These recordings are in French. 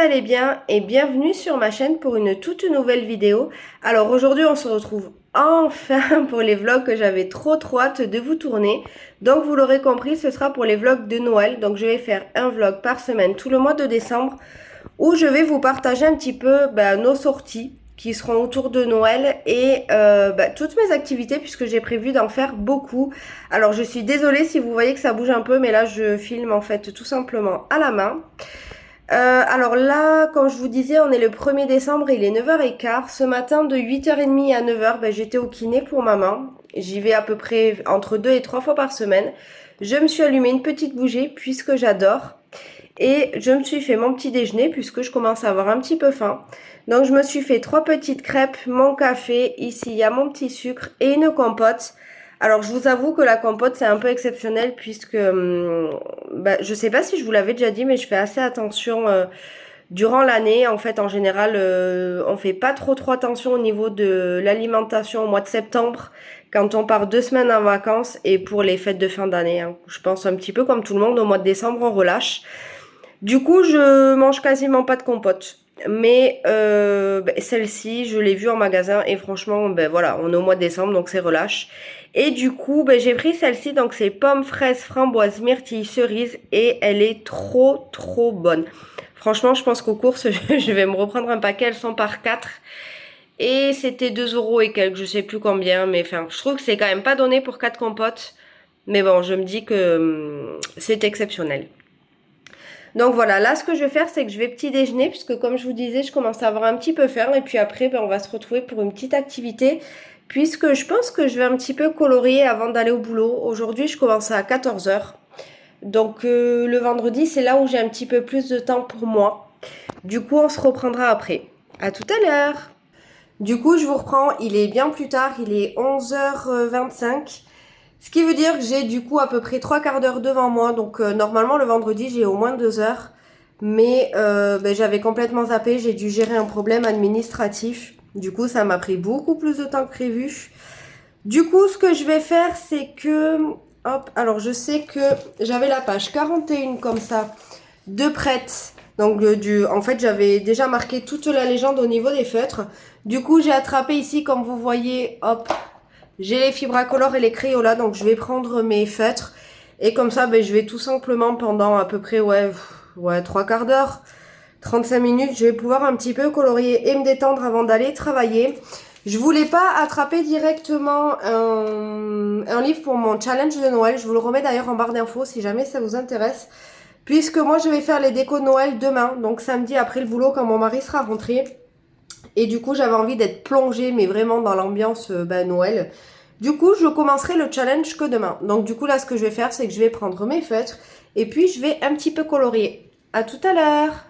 allez bien et bienvenue sur ma chaîne pour une toute nouvelle vidéo. Alors aujourd'hui on se retrouve enfin pour les vlogs que j'avais trop hâte de vous tourner. Donc vous l'aurez compris, ce sera pour les vlogs de Noël. Donc je vais faire un vlog par semaine tout le mois de décembre où je vais vous partager un petit peu nos sorties qui seront autour de Noël et toutes mes activités puisque j'ai prévu d'en faire beaucoup. Alors je suis désolée si vous voyez que ça bouge un peu, mais là je filme en fait tout simplement à la main. Alors là, comme je vous disais, on est le 1er décembre, il est 9h15. Ce matin, de 8h30 à 9h, j'étais au kiné pour maman. J'y vais à peu près entre 2 et 3 fois par semaine. Je me suis allumé une petite bougie puisque j'adore. Et je me suis fait mon petit déjeuner puisque je commence à avoir un petit peu faim. Donc je me suis fait 3 petites crêpes, mon café. Ici, il y a mon petit sucre et une compote. Alors je vous avoue que la compote c'est un peu exceptionnel puisque je sais pas si je vous l'avais déjà dit, mais je fais assez attention durant l'année. En fait en général on fait pas trop attention au niveau de l'alimentation au mois de septembre quand on part 2 semaines en vacances et pour les fêtes de fin d'année, hein. Je pense un petit peu comme tout le monde, au mois de décembre on relâche. Du coup je mange quasiment pas de compote. Mais celle-ci, je l'ai vue en magasin et franchement, voilà, on est au mois de décembre donc c'est relâche. Et du coup, j'ai pris celle-ci, donc c'est pommes, fraises, framboises, myrtilles, cerises et elle est trop bonne. Franchement, je pense qu'aux courses, je vais me reprendre un paquet, elles sont par 4. Et c'était 2 € et quelques, je sais plus combien, mais enfin, je trouve que c'est quand même pas donné pour 4 compotes. Mais bon, je me dis que c'est exceptionnel. Donc voilà, là ce que je vais faire c'est que je vais petit déjeuner puisque comme je vous disais je commence à avoir un petit peu faim et puis après on va se retrouver pour une petite activité puisque je pense que je vais un petit peu colorier avant d'aller au boulot. Aujourd'hui je commence à 14h, donc le vendredi c'est là où j'ai un petit peu plus de temps pour moi. Du coup on se reprendra après. À tout à l'heure. Du coup je vous reprends, il est bien plus tard, il est 11h25. Ce qui veut dire que j'ai du coup à peu près 3/4 d'heure devant moi. Donc normalement le vendredi j'ai au moins 2 heures. Mais j'avais complètement zappé, j'ai dû gérer un problème administratif. Du coup ça m'a pris beaucoup plus de temps que prévu. Du coup ce que je vais faire c'est que... Hop, alors je sais que j'avais la page 41 comme ça de prête. Donc en fait j'avais déjà marqué toute la légende au niveau des feutres. Du coup j'ai attrapé ici comme vous voyez, hop... J'ai les Fibracolor et les Crayola, donc je vais prendre mes feutres. Et comme ça, je vais tout simplement pendant à peu près 3/4 d'heure, 35 minutes, je vais pouvoir un petit peu colorier et me détendre avant d'aller travailler. Je voulais pas attraper directement un livre pour mon challenge de Noël. Je vous le remets d'ailleurs en barre d'infos si jamais ça vous intéresse. Puisque moi, je vais faire les décos de Noël demain, donc samedi après le boulot quand mon mari sera rentré. Et du coup, j'avais envie d'être plongée, mais vraiment dans l'ambiance Noël. Du coup, je commencerai le challenge que demain. Donc du coup, là, ce que je vais faire, c'est que je vais prendre mes feutres et puis je vais un petit peu colorier. À tout à l'heure.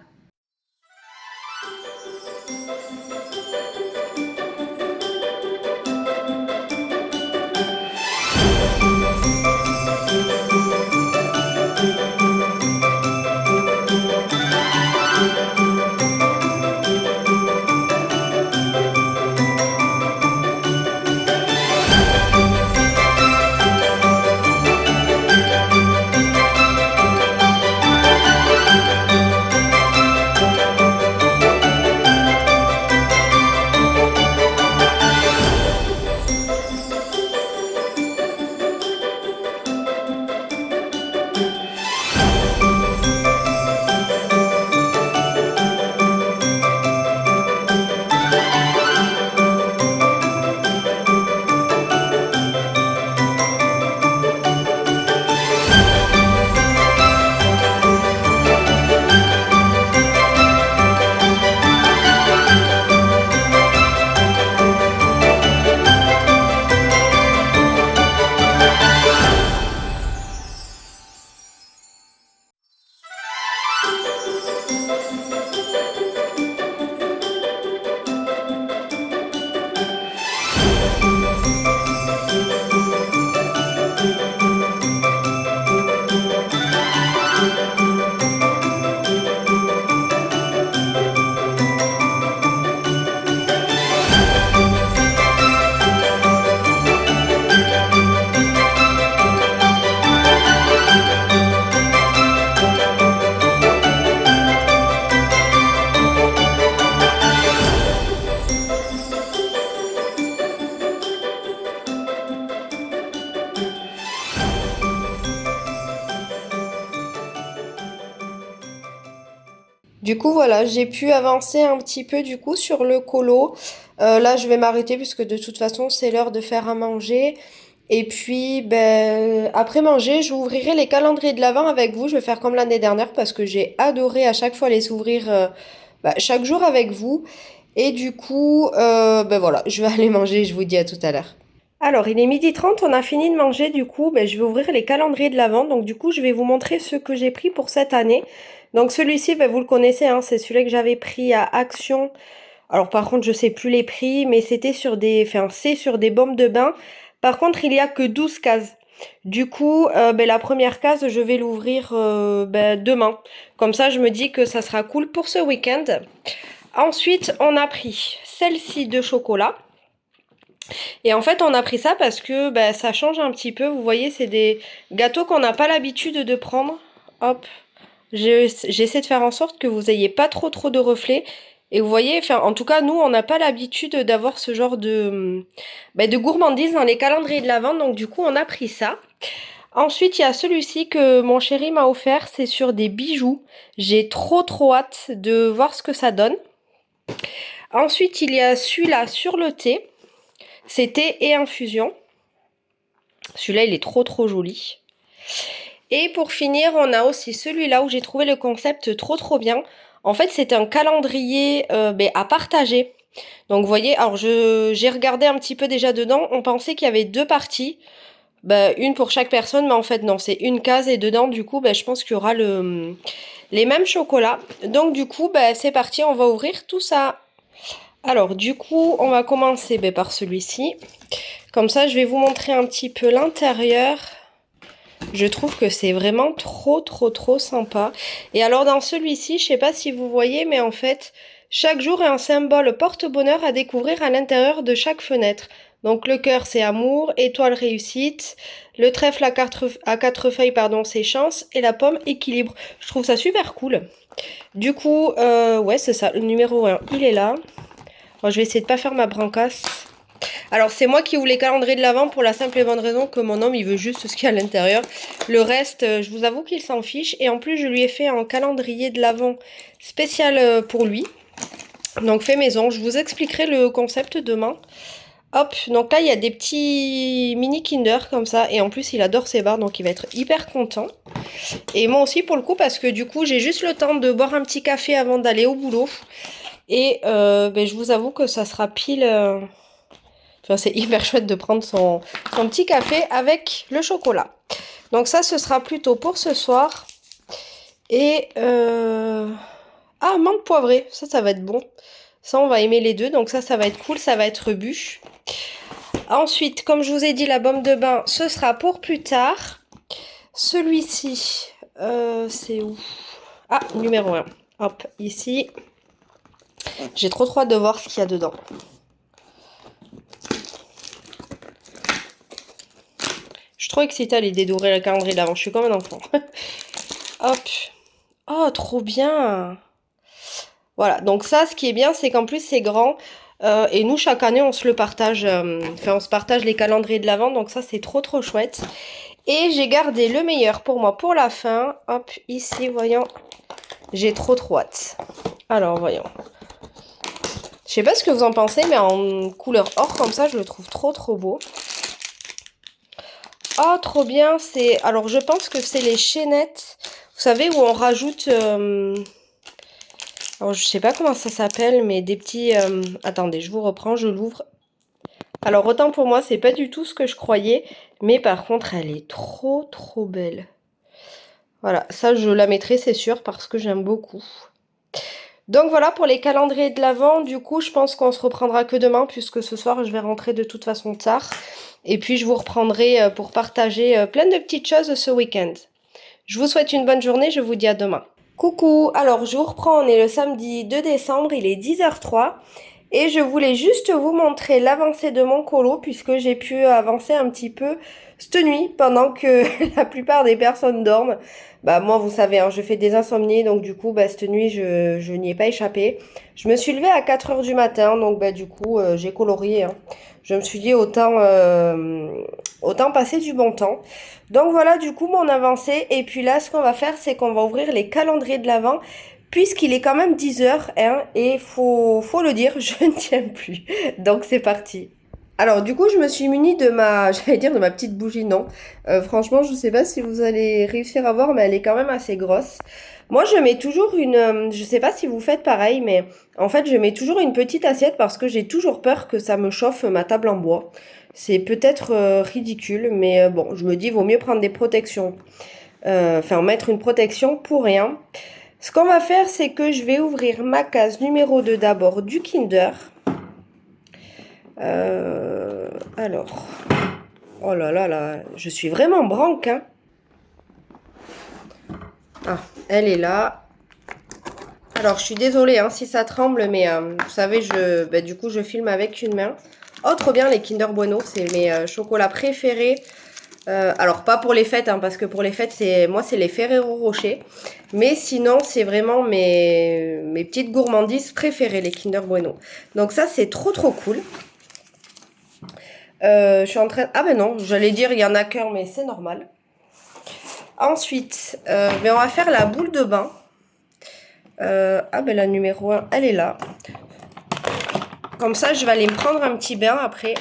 Du coup, voilà, j'ai pu avancer un petit peu du coup sur le colo. Là, je vais m'arrêter puisque de toute façon, c'est l'heure de faire à manger. Et puis, ben, après manger, j'ouvrirai les calendriers de l'Avent avec vous. Je vais faire comme l'année dernière parce que j'ai adoré à chaque fois les ouvrir chaque jour avec vous. Et du coup, ben voilà, je vais aller manger. Je vous dis à tout à l'heure. Alors, il est 12h30, on a fini de manger, du coup, ben, je vais ouvrir les calendriers de l'Avent. Donc, du coup, je vais vous montrer ce que j'ai pris pour cette année. Donc, celui-ci, ben, vous le connaissez, hein, c'est celui que j'avais pris à Action. Alors, par contre, je sais plus les prix, mais c'était sur des, enfin, c'est sur des baumes de bain. Par contre, il y a que 12 cases. Du coup, ben, la première case, je vais l'ouvrir ben, demain. Comme ça, je me dis que ça sera cool pour ce week-end. Ensuite, on a pris celle-ci de chocolat. Et en fait, on a pris ça parce que bah, ça change un petit peu. Vous voyez, c'est des gâteaux qu'on n'a pas l'habitude de prendre. Hop, j'essaie de faire en sorte que vous n'ayez pas trop de reflets. Et vous voyez, enfin, en tout cas, nous, on n'a pas l'habitude d'avoir ce genre de gourmandise dans les calendriers de l'Avent. Donc, du coup, on a pris ça. Ensuite, il y a celui-ci que mon chéri m'a offert. C'est sur des bijoux. J'ai trop hâte de voir ce que ça donne. Ensuite, il y a celui-là sur le thé. C'est thé et infusion. Celui-là, il est trop joli. Et pour finir, on a aussi celui-là où j'ai trouvé le concept trop bien. En fait, c'est un calendrier à partager. Donc, vous voyez, alors j'ai regardé un petit peu déjà dedans. On pensait qu'il y avait deux parties. Une pour chaque personne, mais en fait, non, c'est une case. Et dedans, du coup, je pense qu'il y aura les mêmes chocolats. Donc, du coup, c'est parti, on va ouvrir tout ça. Alors, du coup, on va commencer par celui-ci. Comme ça, je vais vous montrer un petit peu l'intérieur. Je trouve que c'est vraiment trop sympa. Et alors, dans celui-ci, je sais pas si vous voyez, mais en fait, chaque jour est un symbole porte-bonheur à découvrir à l'intérieur de chaque fenêtre. Donc, le cœur, c'est amour, étoile, réussite. Le trèfle à quatre feuilles, pardon, c'est chance. Et la pomme, équilibre. Je trouve ça super cool. Du coup, ouais, c'est ça, le numéro 1, il est là. Bon, je vais essayer de pas faire ma brancasse. Alors, c'est moi qui ouvre les calendriers de l'Avent pour la simple et bonne raison que mon homme, il veut juste ce qu'il y a à l'intérieur. Le reste, je vous avoue qu'il s'en fiche. Et en plus, je lui ai fait un calendrier de l'Avent spécial pour lui. Donc, fait maison. Je vous expliquerai le concept demain. Hop, donc là, il y a des petits mini Kinder comme ça. Et en plus, il adore ces barres, donc il va être hyper content. Et moi aussi, pour le coup, parce que du coup, j'ai juste le temps de boire un petit café avant d'aller au boulot. Et je vous avoue que ça sera pile... Enfin, c'est hyper chouette de prendre son petit café avec le chocolat. Donc ça, ce sera plutôt pour ce soir. Et... Ah, menthe poivrée. Ça va être bon. Ça, on va aimer les deux. Donc ça va être cool. Ça va être bûche. Ensuite, comme je vous ai dit, la baume de bain, ce sera pour plus tard. Celui-ci, c'est où? Ah, numéro 1. Hop, ici. J'ai trop hâte de voir ce qu'il y a dedans. Je suis trop excitée à l'idée d'ouvrir le calendrier d'avant. Je suis comme un enfant. Hop. Oh, trop bien. Voilà, donc ça, ce qui est bien, c'est qu'en plus, c'est grand. Et nous, chaque année, on se le partage. Enfin, on se partage les calendriers de l'Avent. Donc ça, c'est trop chouette. Et j'ai gardé le meilleur pour moi pour la fin. Hop, ici, voyons. J'ai trop hâte. Alors, voyons. Je sais pas ce que vous en pensez, mais en couleur or comme ça, je le trouve trop beau. Oh, trop bien. C'est, alors, je pense que c'est les chaînettes. Vous savez, où on rajoute... Alors, je sais pas comment ça s'appelle, mais des petits... Attendez, je vous reprends, je l'ouvre. Alors, autant pour moi, c'est pas du tout ce que je croyais. Mais par contre, elle est trop belle. Voilà, ça, je la mettrai, c'est sûr, parce que j'aime beaucoup. Donc voilà pour les calendriers de l'Avent. Du coup, je pense qu'on se reprendra que demain, puisque ce soir, je vais rentrer de toute façon tard. Et puis, je vous reprendrai pour partager plein de petites choses ce week-end. Je vous souhaite une bonne journée, je vous dis à demain. Coucou, alors je vous reprends, on est le samedi 2 décembre, il est 10h03. Et je voulais juste vous montrer l'avancée de mon colo, puisque j'ai pu avancer un petit peu cette nuit, pendant que la plupart des personnes dorment. Moi, vous savez, hein, je fais des insomnies, donc du coup, cette nuit, je n'y ai pas échappé. Je me suis levée à 4h du matin, donc du coup, j'ai colorié. Hein. Je me suis dit, autant passer du bon temps. Donc voilà, du coup, mon avancée. Et puis là, ce qu'on va faire, c'est qu'on va ouvrir les calendriers de l'Avent, puisqu'il est quand même 10 heures, hein, et faut le dire, je ne tiens plus. Donc c'est parti. Alors du coup, je me suis munie de ma, j'allais dire de ma petite bougie, non. Franchement, je sais pas si vous allez réussir à voir, mais elle est quand même assez grosse. Moi, je mets toujours une, je sais pas si vous faites pareil, mais en fait, je mets toujours une petite assiette parce que j'ai toujours peur que ça me chauffe ma table en bois. C'est peut-être ridicule, mais bon, je me dis, vaut mieux prendre des protections. Enfin, mettre une protection pour rien. Ce qu'on va faire, c'est que je vais ouvrir ma case numéro 2 d'abord du Kinder. Alors, oh là là là, je suis vraiment branque, hein. Ah, elle est là. Alors, je suis désolée hein, si ça tremble, mais vous savez, du coup, je filme avec une main. Oh, trop bien, les Kinder Bueno, c'est mes chocolats préférés. Alors, pas pour les fêtes, hein, parce que pour les fêtes, moi, c'est les Ferrero Rocher. Mais sinon, c'est vraiment mes petites gourmandises préférées, les Kinder Bueno. Donc ça, c'est trop, trop cool. Je suis en train... Ah ben non, j'allais dire, il y en a qu'un, mais c'est normal. Ensuite, on va faire la boule de bain. Ah ben la numéro 1, elle est là. Comme ça, je vais aller me prendre un petit bain après.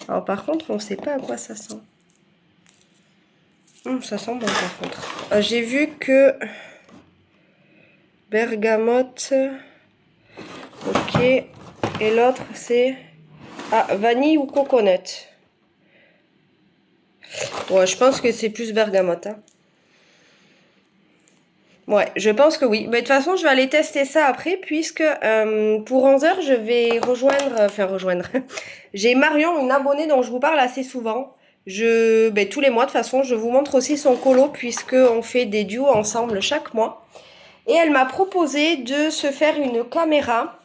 Alors par contre, on ne sait pas à quoi ça sent. Ça sent bon par contre. J'ai vu que... Bergamote. Ok. Et l'autre, c'est... Ah, vanille ou coconut. Ouais, je pense que c'est plus bergamote. Hein. Ouais, je pense que oui. Mais de toute façon, je vais aller tester ça après, puisque pour 11 h, je vais rejoindre. J'ai Marion, une abonnée dont je vous parle assez souvent. Tous les mois, de toute façon, je vous montre aussi son colo, puisqu'on fait des duos ensemble chaque mois. Et elle m'a proposé de se faire une caméra,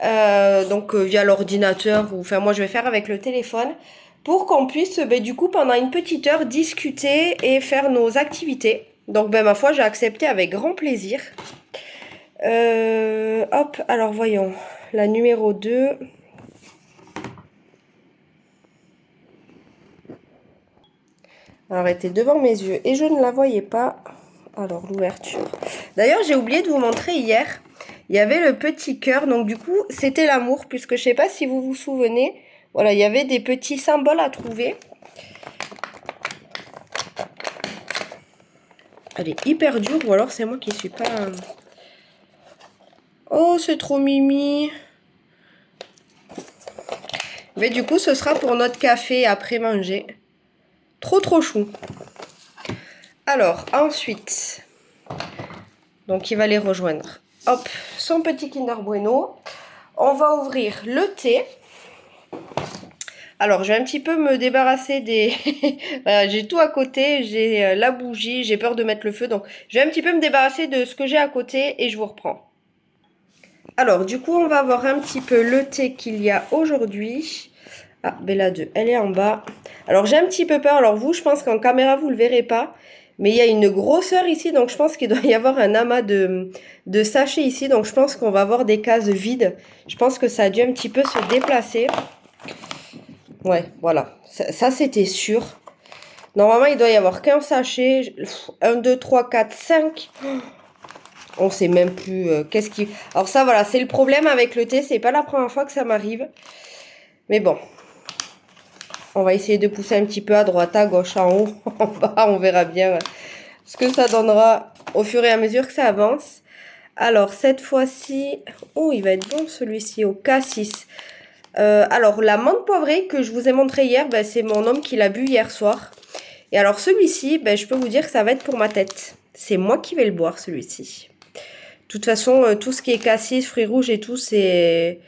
via l'ordinateur, enfin moi je vais faire avec le téléphone, pour qu'on puisse du coup pendant une petite heure discuter et faire nos activités. Donc ma foi, j'ai accepté avec grand plaisir. Hop, alors voyons, la numéro 2. Alors, elle était devant mes yeux et je ne la voyais pas. Alors, l'ouverture. D'ailleurs, j'ai oublié de vous montrer hier. Il y avait le petit cœur. Donc, du coup, c'était l'amour. Puisque je ne sais pas si vous vous souvenez. Voilà, il y avait des petits symboles à trouver. Elle est hyper dure. Ou alors, c'est moi qui ne suis pas... Oh, c'est trop mimi. Mais du coup, ce sera pour notre café après manger. Trop, trop chou. Alors, ensuite... Donc, il va les rejoindre. Hop, son petit Kinder Bueno. On va ouvrir le thé. Alors, je vais un petit peu me débarrasser des... Voilà, j'ai tout à côté. J'ai la bougie. J'ai peur de mettre le feu. Donc, je vais un petit peu me débarrasser de ce que j'ai à côté et je vous reprends. Alors, du coup, on va voir un petit peu le thé qu'il y a aujourd'hui. Ah, Bella 2, elle est en bas. Alors, j'ai un petit peu peur. Alors, vous, je pense qu'en caméra, vous ne le verrez pas. Mais il y a une grosseur ici, donc je pense qu'il doit y avoir un amas de sachets ici. Donc je pense qu'on va avoir des cases vides. Je pense que ça a dû un petit peu se déplacer. Ouais, voilà. Ça c'était sûr. Normalement, il doit y avoir qu'un sachet. 1, 2, 3, 4, 5. On sait même plus qu'est-ce qui... Alors ça, voilà, c'est le problème avec le thé. C'est pas la première fois que ça m'arrive. Mais bon. On va essayer de pousser un petit peu à droite, à gauche, en haut, en bas. On verra bien ce que ça donnera au fur et à mesure que ça avance. Alors, cette fois-ci... Oh, il va être bon celui-ci, au cassis. Alors, la menthe poivrée que je vous ai montré hier, c'est mon homme qui l'a bu hier soir. Et alors, celui-ci, je peux vous dire que ça va être pour ma tête. C'est moi qui vais le boire, celui-ci. De toute façon, tout ce qui est cassis, fruits rouges et tout, c'est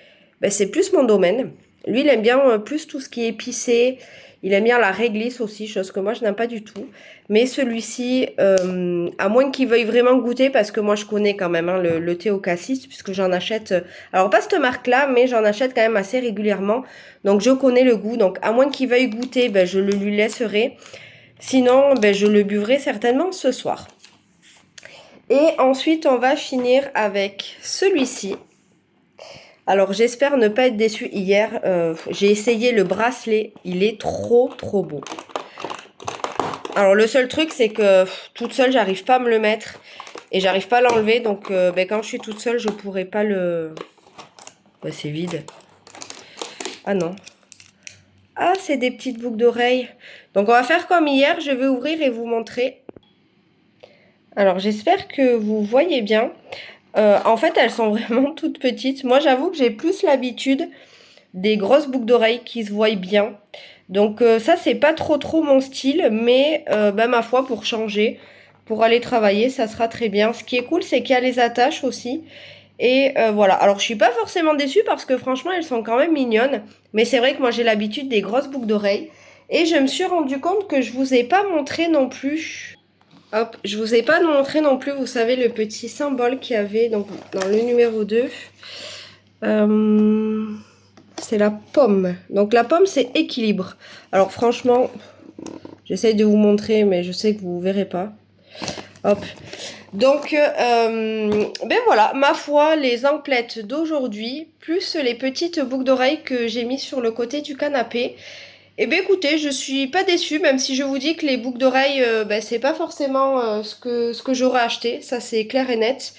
plus mon domaine. Lui, il aime bien plus tout ce qui est épicé. Il aime bien la réglisse aussi, chose que moi, je n'aime pas du tout. Mais celui-ci, à moins qu'il veuille vraiment goûter, parce que moi, je connais quand même le thé au cassis, puisque j'en achète... alors, pas cette marque-là, mais j'en achète quand même assez régulièrement. Donc, je connais le goût. Donc, à moins qu'il veuille goûter, je le lui laisserai. Sinon, je le buvrai certainement ce soir. Et ensuite, on va finir avec celui-ci. Alors, j'espère ne pas être déçue. Hier, j'ai essayé le bracelet. Il est trop, trop beau. Alors le seul truc c'est que toute seule j'arrive pas à me le mettre et j'arrive pas à l'enlever, donc quand je suis toute seule je pourrais pas le... c'est vide. Ah non. Ah, c'est des petites boucles d'oreilles. Donc on va faire comme hier, je vais ouvrir et vous montrer. Alors j'espère que vous voyez bien. En fait elles sont vraiment toutes petites. Moi j'avoue que j'ai plus l'habitude des grosses boucles d'oreilles qui se voient bien. Donc ça c'est pas trop mon style, mais ma foi, pour changer, pour aller travailler, ça sera très bien. Ce qui est cool, c'est qu'il y a les attaches aussi. Et voilà, alors je suis pas forcément déçue parce que franchement elles sont quand même mignonnes. Mais c'est vrai que moi j'ai l'habitude des grosses boucles d'oreilles. Et je me suis rendu compte que je vous ai pas montré non plus. Hop, je vous ai pas montré non plus, vous savez, le petit symbole qu'il y avait donc, dans le numéro 2. C'est la pomme. Donc la pomme c'est équilibre. Alors franchement, j'essaye de vous montrer mais je sais que vous verrez pas. Hop. Donc voilà, ma foi, les emplettes d'aujourd'hui, plus les petites boucles d'oreilles que j'ai mis sur le côté du canapé. Et bien écoutez, je suis pas déçue, même si je vous dis que les boucles d'oreilles, c'est pas forcément ce que j'aurais acheté, ça c'est clair et net.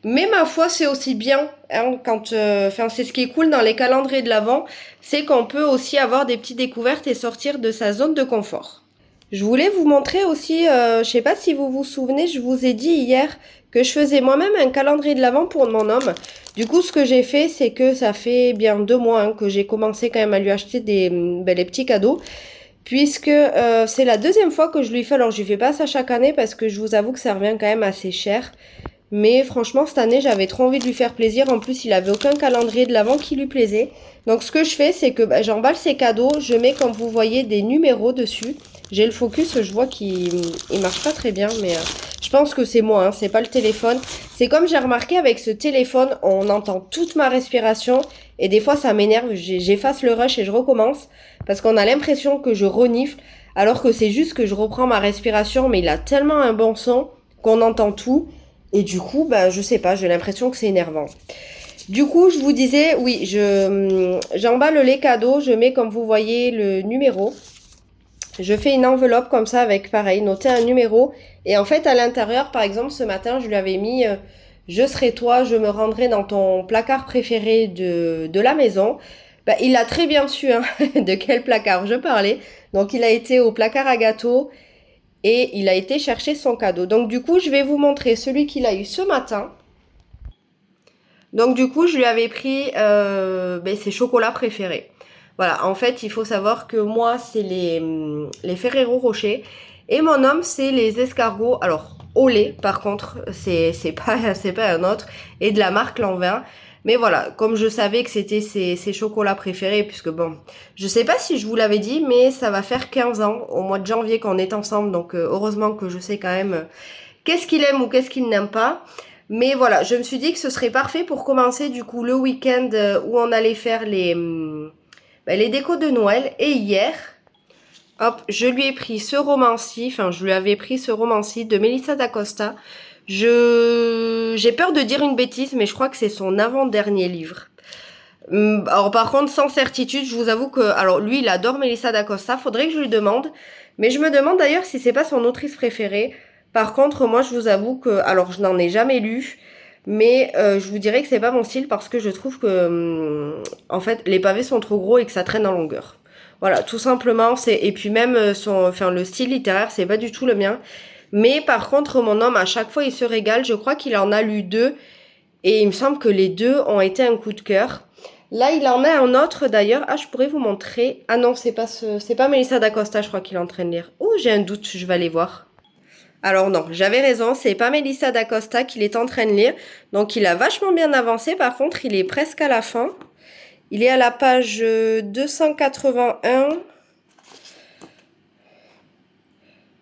Mais ma foi, c'est aussi bien, hein, c'est ce qui est cool dans les calendriers de l'Avent, c'est qu'on peut aussi avoir des petites découvertes et sortir de sa zone de confort. Je voulais vous montrer aussi, je sais pas si vous vous souvenez, je vous ai dit hier que je faisais moi-même un calendrier de l'Avent pour mon homme. Du coup, ce que j'ai fait, c'est que ça fait bien 2 mois hein, que j'ai commencé quand même à lui acheter les petits cadeaux. Puisque c'est la deuxième fois que je lui fais, alors je lui fais pas ça chaque année parce que je vous avoue que ça revient quand même assez cher. Mais franchement, cette année, j'avais trop envie de lui faire plaisir. En plus, il avait aucun calendrier de l'Avent qui lui plaisait. Donc, ce que je fais, c'est que j'emballe ses cadeaux. Je mets, comme vous voyez, des numéros dessus. J'ai le focus, je vois qu'il marche pas très bien. Mais je pense que c'est moi, hein, c'est pas le téléphone. C'est comme j'ai remarqué avec ce téléphone, on entend toute ma respiration. Et des fois, ça m'énerve. J'efface le rush et je recommence. Parce qu'on a l'impression que je renifle. Alors que c'est juste que je reprends ma respiration. Mais il a tellement un bon son qu'on entend tout. Et du coup, je sais pas, j'ai l'impression que c'est énervant. Du coup, je vous disais, oui, j'emballe les cadeaux, je mets, comme vous voyez, le numéro. Je fais une enveloppe comme ça avec, pareil, noter un numéro. Et en fait, à l'intérieur, par exemple, ce matin, je lui avais mis « Je serai toi, je me rendrai dans ton placard préféré de la maison ». Il a très bien su hein, de quel placard je parlais. Donc, il a été au placard à gâteaux. Et il a été chercher son cadeau. Donc du coup, je vais vous montrer celui qu'il a eu ce matin. Donc du coup, je lui avais pris ses chocolats préférés. Voilà, en fait, il faut savoir que moi, c'est les Ferrero Rocher. Et mon homme, c'est les escargots. Alors, au lait, par contre, c'est pas un autre. Et de la marque Lanvin. Mais voilà, comme je savais que c'était ses chocolats préférés, puisque bon, je sais pas si je vous l'avais dit, mais ça va faire 15 ans au mois de janvier qu'on est ensemble, donc heureusement que je sais quand même qu'est-ce qu'il aime ou qu'est-ce qu'il n'aime pas. Mais voilà, je me suis dit que ce serait parfait pour commencer du coup le week-end où on allait faire les décos de Noël. Et hier, hop, je lui ai pris ce roman-ci, je lui avais pris ce roman-ci de Melissa d'Acosta. J'ai peur de dire une bêtise, mais je crois que c'est son avant-dernier livre. Alors par contre, sans certitude, je vous avoue que... Alors lui, il adore Melissa d'Acosta, faudrait que je lui demande. Mais je me demande d'ailleurs si c'est pas son autrice préférée. Par contre, moi, je vous avoue que... Alors, je n'en ai jamais lu, mais je vous dirais que c'est pas mon style parce que je trouve que... en fait, les pavés sont trop gros et que ça traîne en longueur. Voilà, tout simplement. Et puis même, le style littéraire, c'est pas du tout le mien. Mais par contre, mon homme, à chaque fois, il se régale. Je crois qu'il en a lu 2. Et il me semble que les 2 ont été un coup de cœur. Là, il en a un autre d'ailleurs. Ah, je pourrais vous montrer. Ah non, c'est pas Melissa d'Acosta, je crois qu'il est en train de lire. Oh, j'ai un doute, je vais aller voir. Alors non, j'avais raison, c'est pas Melissa d'Acosta qu'il est en train de lire. Donc il a vachement bien avancé. Par contre, il est presque à la fin. Il est à la page 281.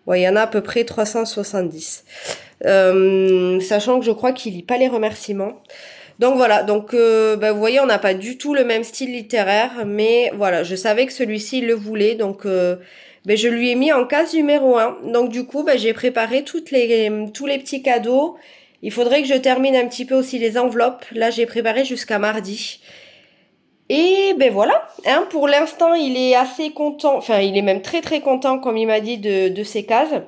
Ouais, il y en a à peu près 370. Sachant que je crois qu'il lit pas les remerciements. Donc voilà, donc vous voyez, on n'a pas du tout le même style littéraire. Mais voilà, je savais que celui-ci il le voulait. Donc je lui ai mis en case numéro 1. Donc du coup, j'ai préparé tous les petits cadeaux. Il faudrait que je termine un petit peu aussi les enveloppes. Là, j'ai préparé jusqu'à mardi. Et ben voilà, hein, pour l'instant il est assez content, enfin il est même très très content comme il m'a dit de ses cases.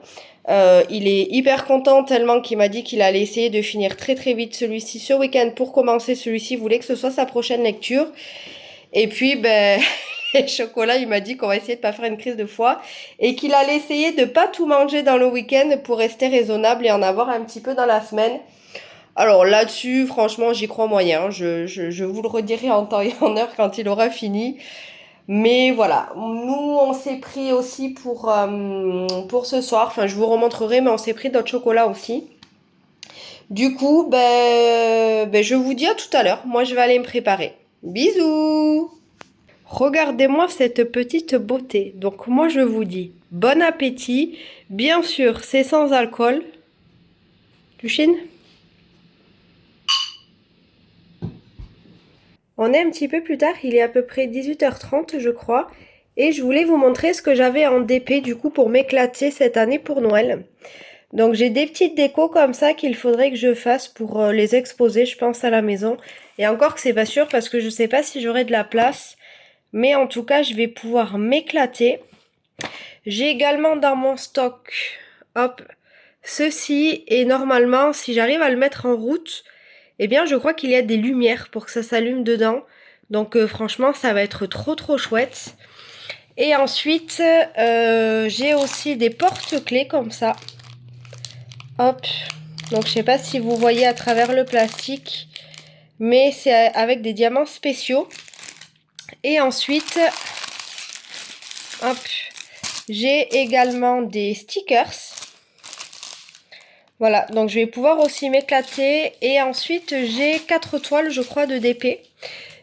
Il est hyper content tellement qu'il m'a dit qu'il allait essayer de finir très très vite celui-ci ce week-end pour commencer celui-ci, il voulait que ce soit sa prochaine lecture. Et puis ben les chocolats, il m'a dit qu'on va essayer de pas faire une crise de foie et qu'il allait essayer de pas tout manger dans le week-end pour rester raisonnable et en avoir un petit peu dans la semaine. Alors là-dessus, franchement, j'y crois moyen. Je vous le redirai en temps et en heure quand il aura fini. Mais voilà, nous, on s'est pris aussi pour ce soir. Enfin, je vous remontrerai, mais on s'est pris d'autres chocolats aussi. Du coup, je vous dis à tout à l'heure. Moi, je vais aller me préparer. Bisous! Regardez-moi cette petite beauté. Donc moi, je vous dis bon appétit. Bien sûr, c'est sans alcool. Luchine? On est un petit peu plus tard, il est à peu près 18h30 je crois, et je voulais vous montrer ce que j'avais en DP du coup pour m'éclater cette année pour Noël. Donc j'ai des petites décos comme ça qu'il faudrait que je fasse pour les exposer, je pense, à la maison. Et encore que c'est pas sûr parce que je sais pas si j'aurai de la place, mais en tout cas je vais pouvoir m'éclater. J'ai également dans mon stock, hop, ceci, et normalement si j'arrive à le mettre en route, eh bien je crois qu'il y a des lumières pour que ça s'allume dedans. Donc franchement ça va être trop trop chouette. Et ensuite j'ai aussi des porte-clés comme ça. Hop. Donc je sais pas si vous voyez à travers le plastique. Mais c'est avec des diamants spéciaux. Et ensuite, hop, j'ai également des stickers. Voilà, donc je vais pouvoir aussi m'éclater. Et ensuite, j'ai 4 toiles, je crois, de DP.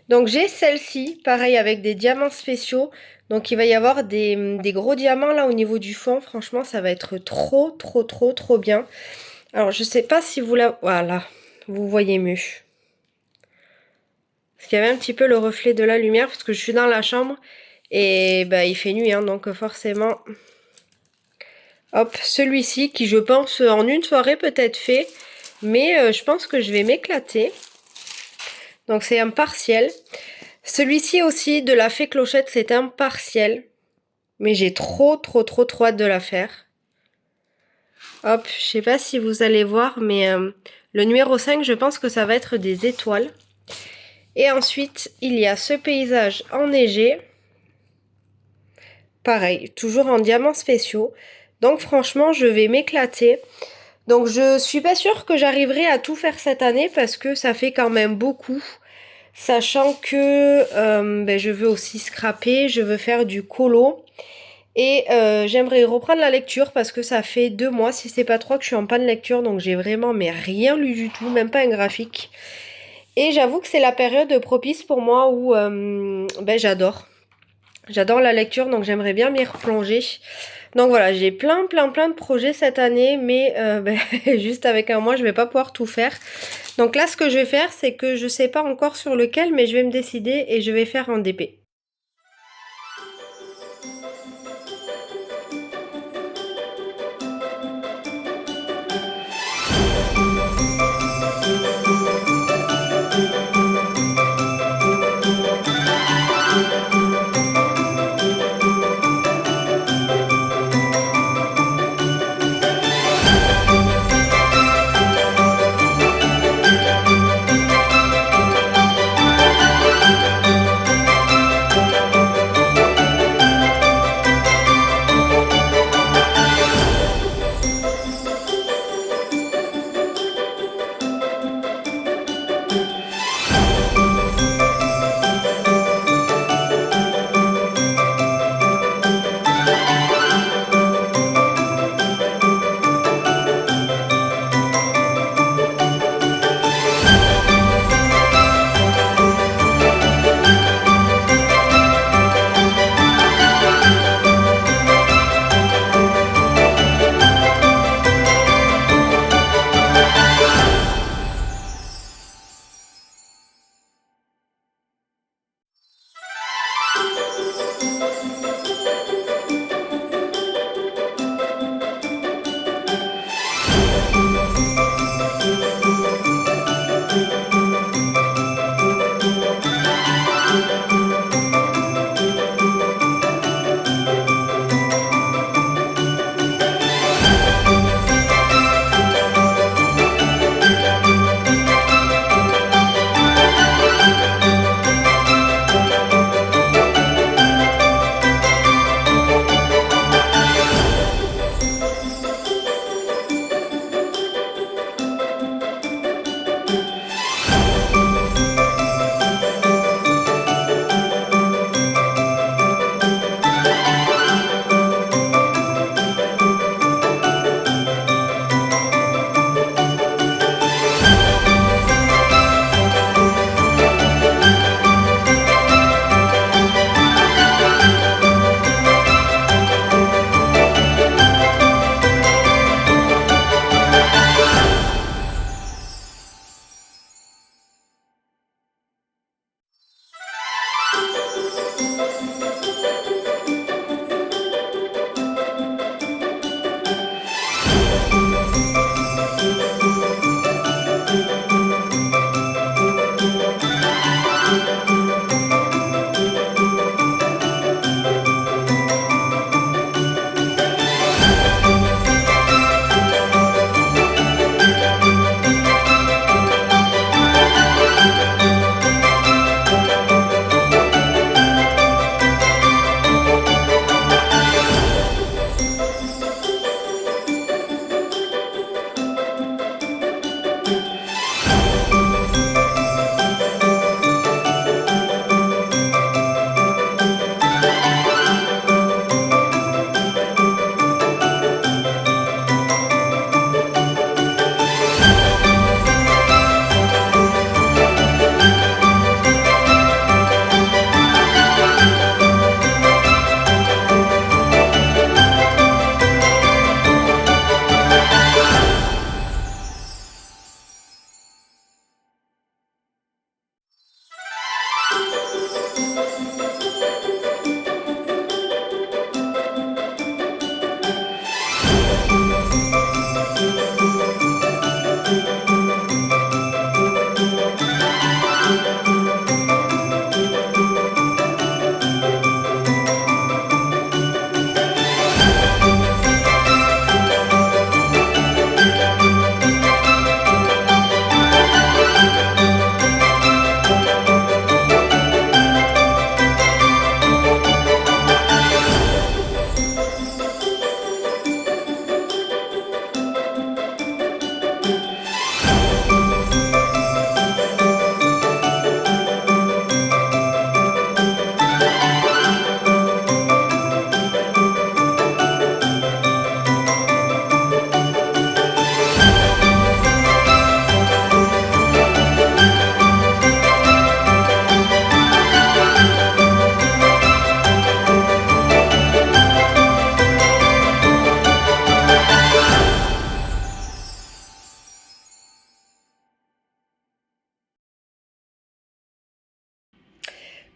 Donc j'ai celle-ci, pareil, avec des diamants spéciaux. Donc il va y avoir des gros diamants là au niveau du fond. Franchement, ça va être trop, trop, trop, trop bien. Alors, je sais pas si vous la... Voilà, vous voyez mieux. Parce qu'il y avait un petit peu le reflet de la lumière, parce que je suis dans la chambre. Et bah, il fait nuit, hein, donc forcément... Hop, celui-ci qui je pense en une soirée peut être fait. Mais je pense que je vais m'éclater. Donc c'est un partiel. Celui-ci aussi de la Fée Clochette, c'est un partiel. Mais j'ai trop hâte de la faire. Hop, je sais pas si vous allez voir, mais le numéro 5, je pense que ça va être des étoiles. Et ensuite, il y a ce paysage enneigé. Pareil, toujours en diamants spéciaux. Donc franchement, je vais m'éclater. Donc je suis pas sûre que j'arriverai à tout faire cette année parce que ça fait quand même beaucoup. Sachant que je veux aussi scraper, je veux faire du colo. Et j'aimerais reprendre la lecture parce que ça fait 2 mois, si c'est pas 3, que je suis en panne lecture. Donc j'ai vraiment rien lu du tout, même pas un graphique. Et j'avoue que c'est la période propice pour moi où j'adore. J'adore la lecture, donc j'aimerais bien m'y replonger. Donc voilà, j'ai plein de projets cette année, mais juste avec un mois, je vais pas pouvoir tout faire. Donc là, ce que je vais faire, c'est que je sais pas encore sur lequel, mais je vais me décider et je vais faire un DP.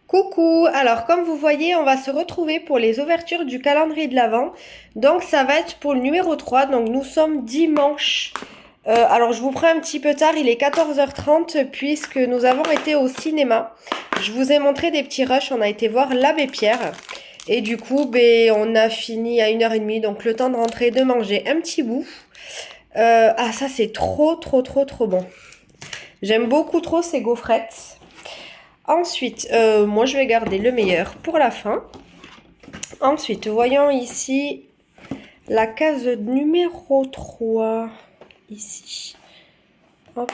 Coucou, alors comme vous voyez, on va se retrouver pour les ouvertures du calendrier de l'Avent. Donc ça va être pour le numéro 3, donc nous sommes dimanche. Alors je vous prends un petit peu tard, il est 14h30 puisque nous avons été au cinéma. Je vous ai montré des petits rushs, on a été voir l'Abbé Pierre. Et du coup, on a fini à 1h30, donc le temps de rentrer, de manger un petit bout. Ah ça c'est trop bon. J'aime beaucoup trop ces gaufrettes. Ensuite, moi je vais garder le meilleur pour la fin. Ensuite, voyons ici la case numéro 3. Ici. Hop.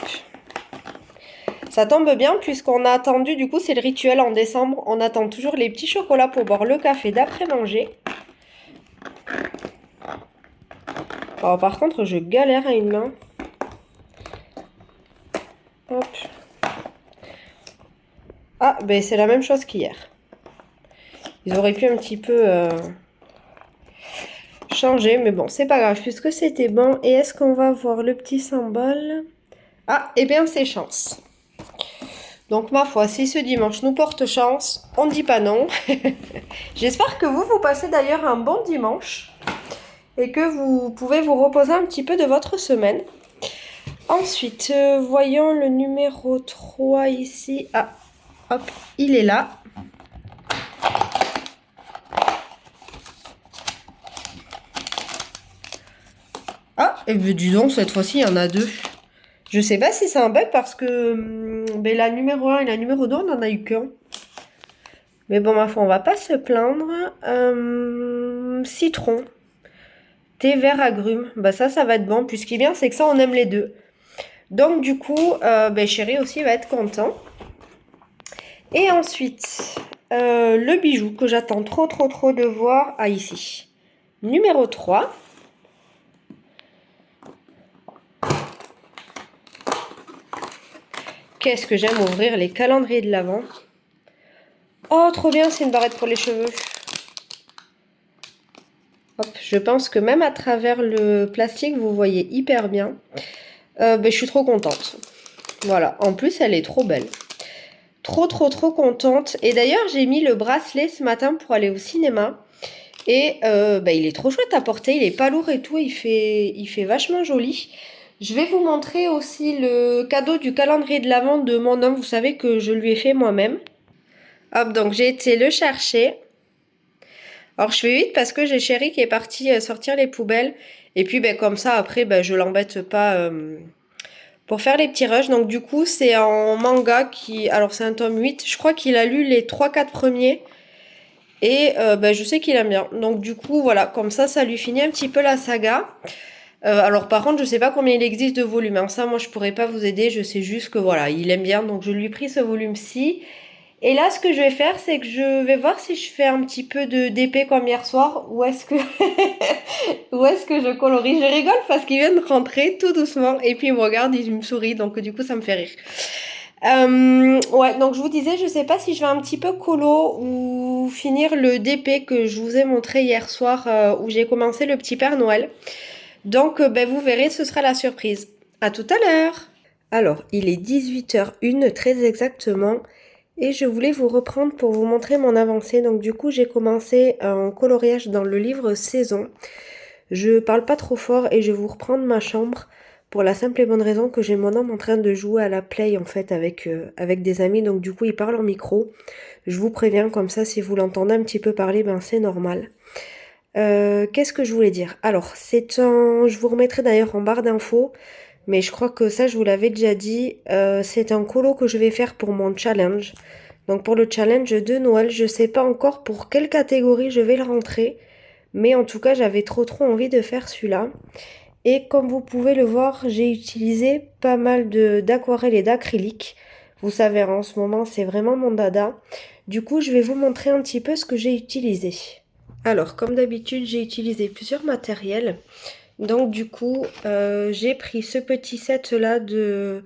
Ça tombe bien puisqu'on a attendu, du coup c'est le rituel en décembre. On attend toujours les petits chocolats pour boire le café d'après-manger. Alors, par contre, je galère à une main. Hop. Ah, ben c'est la même chose qu'hier. Ils auraient pu un petit peu changer, mais bon, c'est pas grave, puisque c'était bon. Et est-ce qu'on va voir le petit symbole? Ah, eh bien, c'est chance. Donc, ma foi, si ce dimanche nous porte chance, on ne dit pas non. J'espère que vous passez d'ailleurs un bon dimanche et que vous pouvez vous reposer un petit peu de votre semaine. Ensuite, voyons le numéro 3 ici. Ah, hop, il est là. Ah, et bien dis donc, cette fois-ci, il y en a deux. Je sais pas si c'est un bug parce que la numéro 1 et la numéro 2, on n'en a eu qu'un. Mais bon, ma foi, on va pas se plaindre. Citron. Thé vert agrumes. Bah ça va être bon. Puis ce qui est bien, c'est que ça, on aime les deux. Donc du coup, chéri aussi va être content. Et ensuite, le bijou que j'attends trop de voir. Ah, ici. Numéro 3. Qu'est-ce que j'aime ouvrir les calendriers de l'Avent. Oh, trop bien, c'est une barrette pour les cheveux. Hop, je pense que même à travers le plastique, vous voyez hyper bien. Je suis trop contente. Voilà, en plus, elle est trop belle. Trop contente. Et d'ailleurs, j'ai mis le bracelet ce matin pour aller au cinéma. Et il est trop chouette à porter, il est pas lourd et tout, il fait vachement joli. Je vais vous montrer aussi le cadeau du calendrier de l'Avent de mon homme, vous savez que je lui ai fait moi-même. Hop, donc j'ai été le chercher. Alors je fais vite parce que j'ai chéri qui est parti sortir les poubelles. Et puis comme ça après je l'embête pas pour faire les petits rushs. Donc du coup c'est en manga qui... Alors c'est un tome 8. Je crois qu'il a lu les 3-4 premiers. Et je sais qu'il aime bien. Donc du coup voilà, comme ça lui finit un petit peu la saga. Alors par contre je sais pas combien il existe de volumes. Hein. Ça moi je pourrais pas vous aider. Je sais juste que voilà, il aime bien. Donc je lui ai pris ce volume-ci. Et là, ce que je vais faire, c'est que je vais voir si je fais un petit peu d'épée comme hier soir, ou est-ce que ou est-ce que je colorie. Je rigole parce qu'il vient de rentrer tout doucement et puis il me regarde, il me sourit, donc du coup ça me fait rire. Ouais, donc je vous disais, je sais pas si je vais un petit peu colo ou finir le DP que je vous ai montré hier soir où j'ai commencé le petit Père Noël. Donc vous verrez, ce sera la surprise. À tout à l'heure. Alors, il est 18h01 très exactement. Et je voulais vous reprendre pour vous montrer mon avancée. Donc du coup, j'ai commencé en coloriage dans le livre Saison. Je parle pas trop fort et je vais vous reprendre ma chambre pour la simple et bonne raison que j'ai mon homme en train de jouer à la play en fait avec des amis. Donc du coup, il parle en micro. Je vous préviens comme ça, si vous l'entendez un petit peu parler, c'est normal. Qu'est-ce que je voulais dire? Alors, je vous remettrai d'ailleurs en barre d'infos. Mais je crois que ça, je vous l'avais déjà dit. C'est un colo que je vais faire pour mon challenge. Donc pour le challenge de Noël, je sais pas encore pour quelle catégorie je vais le rentrer. Mais en tout cas, j'avais trop envie de faire celui-là. Et comme vous pouvez le voir, j'ai utilisé pas mal d'aquarelle et d'acrylique. Vous savez, en ce moment, c'est vraiment mon dada. Du coup, je vais vous montrer un petit peu ce que j'ai utilisé. Alors, comme d'habitude, j'ai utilisé plusieurs matériels. Donc du coup, j'ai pris ce petit set là de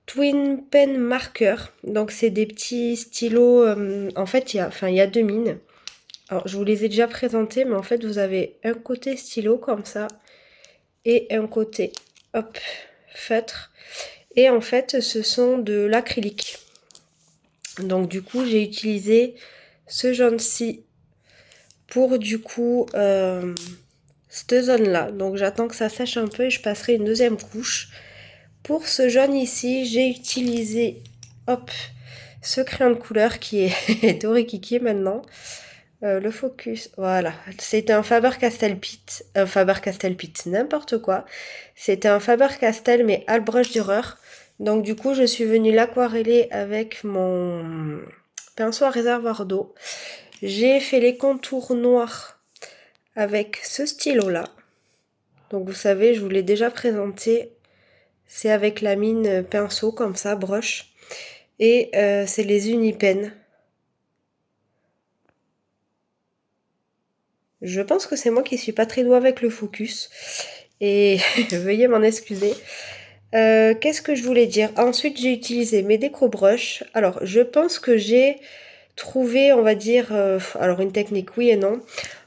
Twin Pen Marker. Donc c'est des petits stylos, en fait il y a deux mines. Alors je vous les ai déjà présentés, mais en fait vous avez un côté stylo comme ça et un côté feutre. Et en fait ce sont de l'acrylique. Donc du coup j'ai utilisé ce jaune-ci pour du coup cette zone là. Donc j'attends que ça sèche un peu et je passerai une deuxième couche. Pour ce jaune ici, j'ai utilisé hop, ce crayon de couleur qui est Torikiki maintenant. Le focus, voilà, c'était un Faber-Castell Pitt, n'importe quoi. C'était un Faber-Castell mais à brush Dürer. Donc du coup, je suis venue l'aquareller avec mon pinceau à réservoir d'eau. J'ai fait les contours noirs avec ce stylo-là. Donc vous savez, je vous l'ai déjà présenté. C'est avec la mine pinceau comme ça, brush. Et c'est les Unipen. Je pense que c'est moi qui suis pas très douée avec le focus. Et veuillez m'en excuser. Qu'est-ce que je voulais dire? Ensuite, j'ai utilisé mes déco brush. Alors, je pense que j'ai trouvé, on va dire, alors une technique oui et non.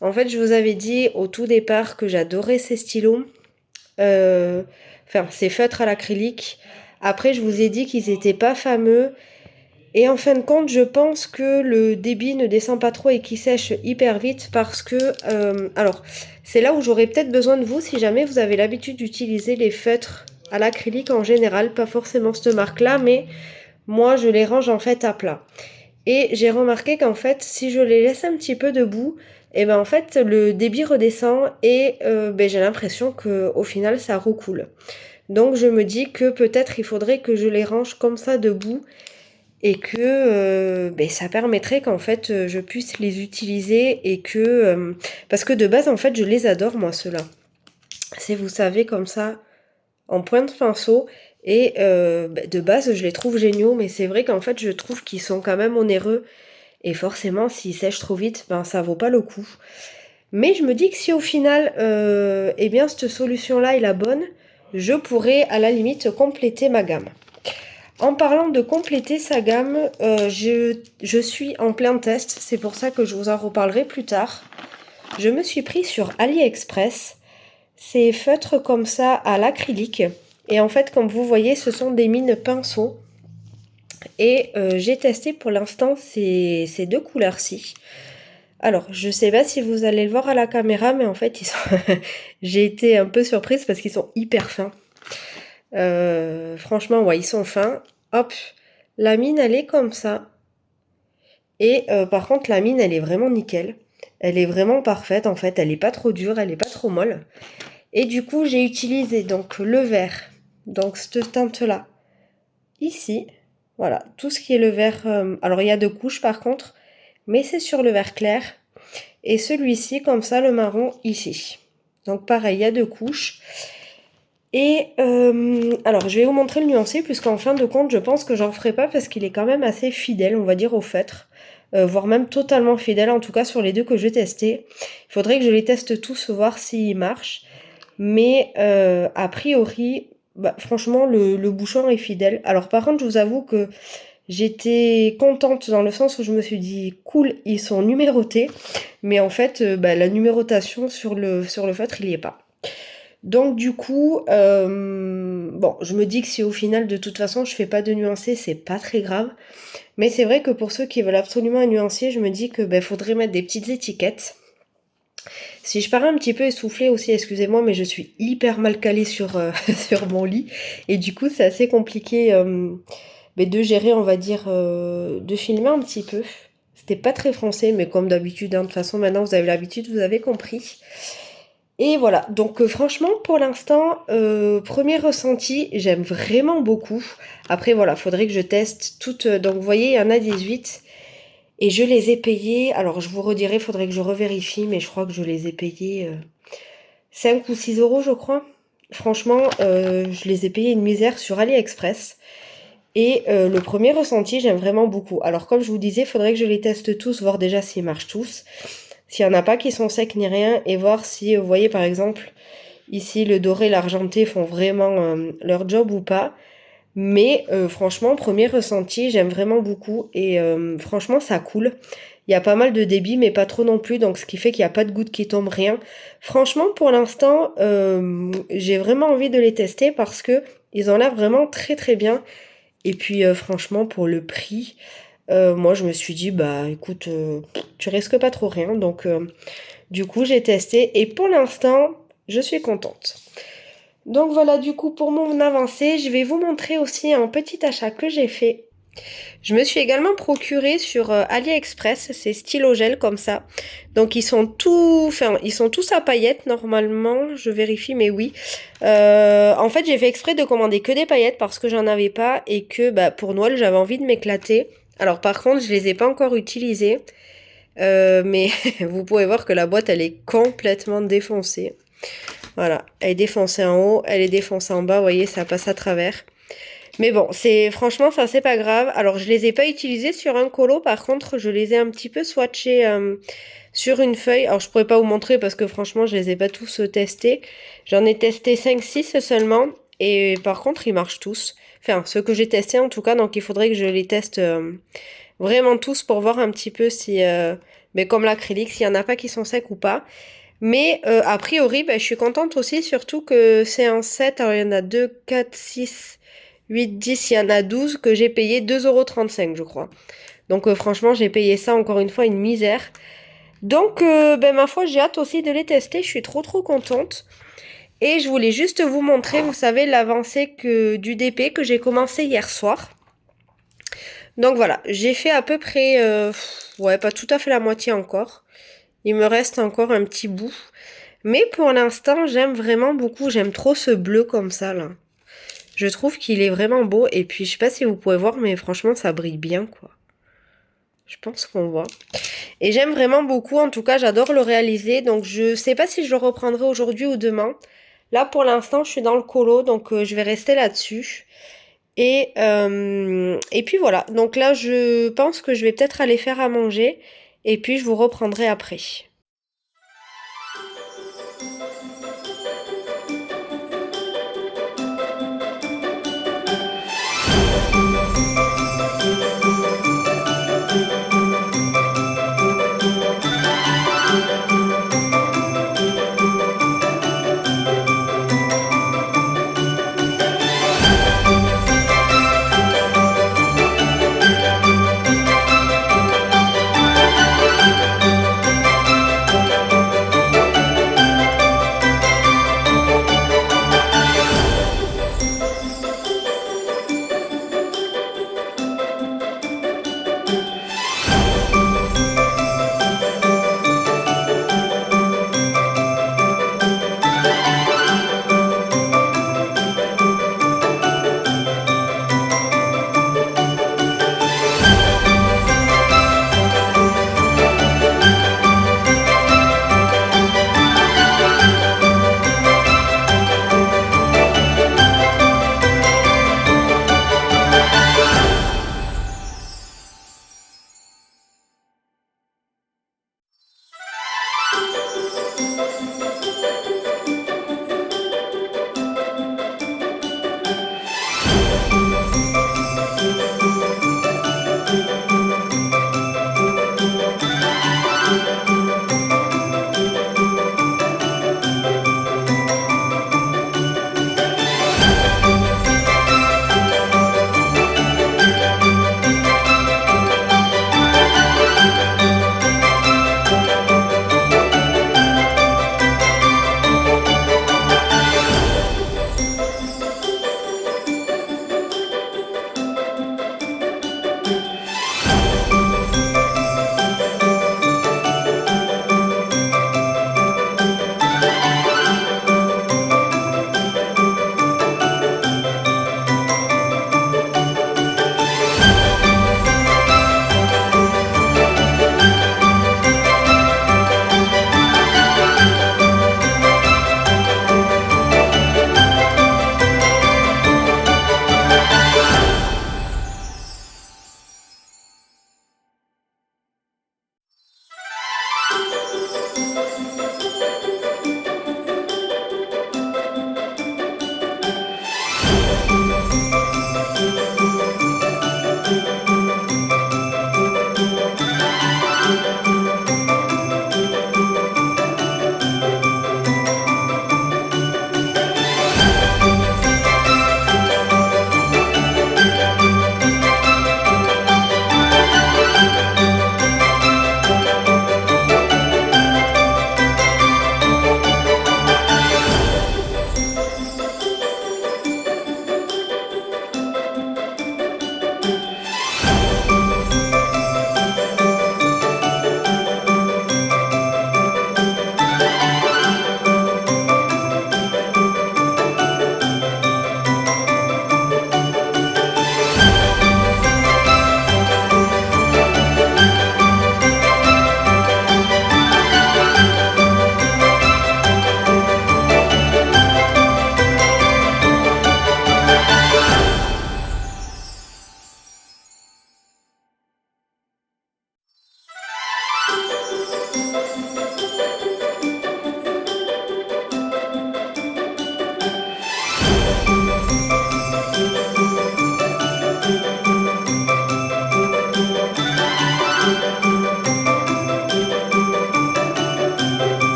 En fait, je vous avais dit au tout départ que j'adorais ces stylos. Enfin, ces feutres à l'acrylique. Après, je vous ai dit qu'ils n'étaient pas fameux. Et en fin de compte, je pense que le débit ne descend pas trop et qu'il sèche hyper vite parce que... alors, c'est là où j'aurais peut-être besoin de vous si jamais vous avez l'habitude d'utiliser les feutres à l'acrylique en général. Pas forcément cette marque-là, mais moi, je les range en fait à plat. Et j'ai remarqué qu'en fait, si je les laisse un petit peu debout, et ben en fait, le débit redescend et j'ai l'impression qu'au final, ça recoule. Donc, je me dis que peut-être il faudrait que je les range comme ça debout et que ça permettrait qu'en fait je puisse les utiliser et que parce que de base en fait je les adore moi ceux-là. C'est vous savez comme ça en pointe pinceau et de base je les trouve géniaux mais c'est vrai qu'en fait je trouve qu'ils sont quand même onéreux et forcément s'ils sèchent trop vite ben ça vaut pas le coup. Mais je me dis que si au final eh bien cette solution là est la bonne, je pourrais à la limite compléter ma gamme. En parlant de compléter sa gamme, je suis en plein test, c'est pour ça que je vous en reparlerai plus tard. Je me suis pris sur AliExpress ces feutres comme ça à l'acrylique. Et en fait, comme vous voyez, ce sont des mines pinceaux. Et j'ai testé pour l'instant ces deux couleurs-ci. Alors, je sais pas si vous allez le voir à la caméra, mais en fait, j'ai été un peu surprise parce qu'ils sont hyper fins. Franchement, ouais, ils sont fins. Hop, la mine, elle est comme ça. Et par contre, la mine, elle est vraiment nickel. Elle est vraiment parfaite, en fait. Elle est pas trop dure, elle est pas trop molle. Et du coup, j'ai utilisé donc le vert. Donc, cette teinte-là. Ici. Voilà, tout ce qui est le vert. Alors, il y a deux couches, par contre. Mais c'est sur le vert clair. Et celui-ci, comme ça, le marron, ici. Donc, pareil, il y a deux couches. Et alors je vais vous montrer le nuancé puisqu'en fin de compte je pense que j'en ferai pas parce qu'il est quand même assez fidèle on va dire au feutre, voire même totalement fidèle en tout cas sur les deux que j'ai testés. Il faudrait que je les teste tous voir s'ils marchent, mais a priori franchement le bouchon est fidèle. Alors par contre je vous avoue que j'étais contente dans le sens où je me suis dit cool ils sont numérotés, mais en fait la numérotation sur le feutre il y est pas. Donc du coup, bon, je me dis que si au final de toute façon je fais pas de nuancé, c'est pas très grave. Mais c'est vrai que pour ceux qui veulent absolument un nuancier, je me dis que faudrait mettre des petites étiquettes. Si je parais un petit peu essoufflée aussi, excusez-moi, mais je suis hyper mal calée sur, sur mon lit. Et du coup, c'est assez compliqué de gérer, on va dire, de filmer un petit peu. C'était pas très français, mais comme d'habitude, hein, de toute façon, maintenant vous avez l'habitude, vous avez compris. Et voilà, donc franchement pour l'instant, premier ressenti, j'aime vraiment beaucoup. Après voilà, faudrait que je teste toutes, donc vous voyez il y en a 18 et je les ai payées, alors je vous redirai, faudrait que je revérifie, mais je crois que je les ai payées 5 ou 6 euros je crois. Franchement, je les ai payées une misère sur AliExpress. Et le premier ressenti, j'aime vraiment beaucoup. Alors comme je vous disais, faudrait que je les teste tous, voir déjà s'ils marchent tous. S'il n'y en a pas qui sont secs ni rien, et voir si, vous voyez par exemple, ici le doré et l'argenté font vraiment leur job ou pas. Mais franchement, premier ressenti, j'aime vraiment beaucoup, et franchement ça coule. Il y a pas mal de débit, mais pas trop non plus, donc ce qui fait qu'il n'y a pas de gouttes qui tombent, rien. Franchement, pour l'instant, j'ai vraiment envie de les tester parce que ils ont l'air vraiment très très bien. Et puis franchement, pour le prix... Moi, je me suis dit, bah écoute, tu risques pas trop rien. Donc, du coup, j'ai testé et pour l'instant, je suis contente. Donc voilà, du coup, pour mon avancée, je vais vous montrer aussi un petit achat que j'ai fait. Je me suis également procuré sur AliExpress ces stylos gel comme ça. Donc ils sont tous à paillettes normalement, je vérifie, mais oui. En fait, j'ai fait exprès de commander que des paillettes parce que j'en avais pas et que bah, pour Noël, j'avais envie de m'éclater. Alors par contre, je les ai pas encore utilisés, mais vous pouvez voir que la boîte, elle est complètement défoncée. Voilà, elle est défoncée en haut, elle est défoncée en bas, vous voyez, ça passe à travers. Mais bon, franchement, ça c'est pas grave. Alors, je les ai pas utilisés sur un colo, par contre, je les ai un petit peu swatchés sur une feuille. Alors, je pourrais pas vous montrer parce que franchement, je les ai pas tous testés. J'en ai testé 5-6 seulement et par contre, ils marchent tous. Enfin, ceux que j'ai testés en tout cas, donc il faudrait que je les teste vraiment tous pour voir un petit peu si, mais comme l'acrylique, s'il y en a pas qui sont secs ou pas. Mais a priori, bah, je suis contente aussi, surtout que c'est un set. Alors, il y en a 2, 4, 6, 8, 10, il y en a 12 que j'ai payé 2,35 € je crois. Donc franchement, j'ai payé ça encore une fois une misère. Donc, ben, ma foi, j'ai hâte aussi de les tester. Je suis trop contente. Et je voulais juste vous montrer, vous savez, l'avancée du DP que j'ai commencé hier soir. Donc voilà, j'ai fait à peu près, ouais, pas tout à fait la moitié encore. Il me reste encore un petit bout. Mais pour l'instant, j'aime vraiment beaucoup. J'aime trop ce bleu comme ça, là. Je trouve qu'il est vraiment beau. Et puis, je sais pas si vous pouvez voir, mais franchement, ça brille bien, quoi. Je pense qu'on voit. Et j'aime vraiment beaucoup. En tout cas, j'adore le réaliser. Donc, je sais pas si je le reprendrai aujourd'hui ou demain. Là, pour l'instant, je suis dans le colo. Donc, je vais rester là-dessus. Et puis, voilà. Donc là, je pense que je vais peut-être aller faire à manger. Et puis, je vous reprendrai après.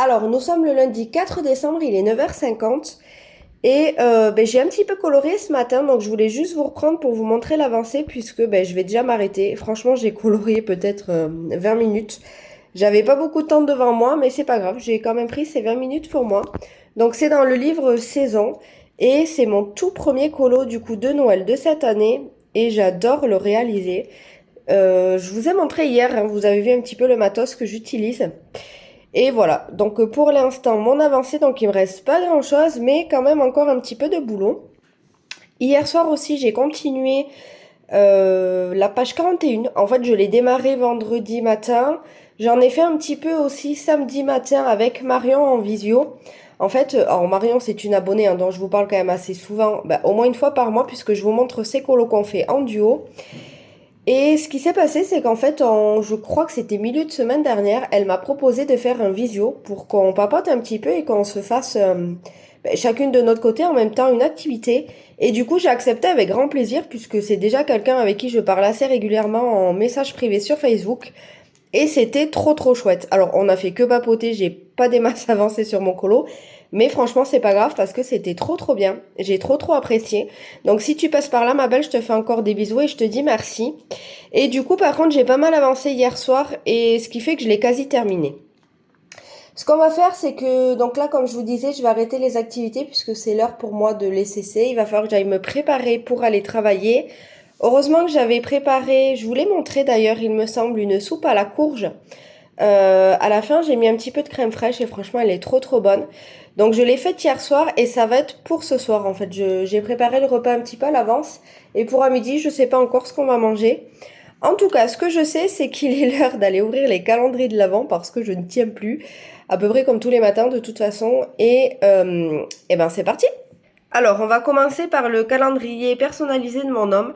Alors, nous sommes le lundi 4 décembre, il est 9h50. Et j'ai un petit peu coloré ce matin, donc je voulais juste vous reprendre pour vous montrer l'avancée puisque je vais déjà m'arrêter. Franchement, j'ai coloré peut-être 20 minutes. J'avais pas beaucoup de temps devant moi, mais c'est pas grave, j'ai quand même pris ces 20 minutes pour moi. Donc c'est dans le livre Saison et c'est mon tout premier colo du coup de Noël de cette année et j'adore le réaliser. Je vous ai montré hier, hein, vous avez vu un petit peu le matos que j'utilise. Et voilà, donc pour l'instant, mon avancée, donc il me reste pas grand chose, mais quand même encore un petit peu de boulot. Hier soir aussi, j'ai continué la page 41. En fait, je l'ai démarré vendredi matin. J'en ai fait un petit peu aussi samedi matin avec Marion en visio. En fait, alors Marion, c'est une abonnée hein, dont je vous parle quand même assez souvent, au moins une fois par mois, puisque je vous montre ces colos qu'on fait en duo. Et ce qui s'est passé, c'est qu'en fait, je crois que c'était milieu de semaine dernière, elle m'a proposé de faire un visio pour qu'on papote un petit peu et qu'on se fasse chacune de notre côté en même temps une activité. Et du coup, j'ai accepté avec grand plaisir puisque c'est déjà quelqu'un avec qui je parle assez régulièrement en message privé sur Facebook. Et c'était trop trop chouette. Alors, on a fait que papoter, j'ai pas des masses avancées sur mon colo. Mais franchement, c'est pas grave parce que c'était trop trop bien. J'ai trop trop apprécié. Donc si tu passes par là, ma belle, je te fais encore des bisous et je te dis merci. Et du coup, par contre, j'ai pas mal avancé hier soir et ce qui fait que je l'ai quasi terminé. Ce qu'on va faire, c'est que, donc là, comme je vous disais, je vais arrêter les activités puisque c'est l'heure pour moi de les cesser. Il va falloir que j'aille me préparer pour aller travailler. Heureusement que j'avais préparé, je vous l'ai montré d'ailleurs, il me semble, une soupe à la courge. À la fin, j'ai mis un petit peu de crème fraîche et franchement, elle est trop trop bonne. Donc, je l'ai faite hier soir et ça va être pour ce soir en fait. J'ai préparé le repas un petit peu à l'avance et pour à midi, je sais pas encore ce qu'on va manger. En tout cas, ce que je sais, c'est qu'il est l'heure d'aller ouvrir les calendriers de l'Avent parce que je ne tiens plus, à peu près comme tous les matins de toute façon. Et ben c'est parti. Alors, on va commencer par le calendrier personnalisé de mon homme.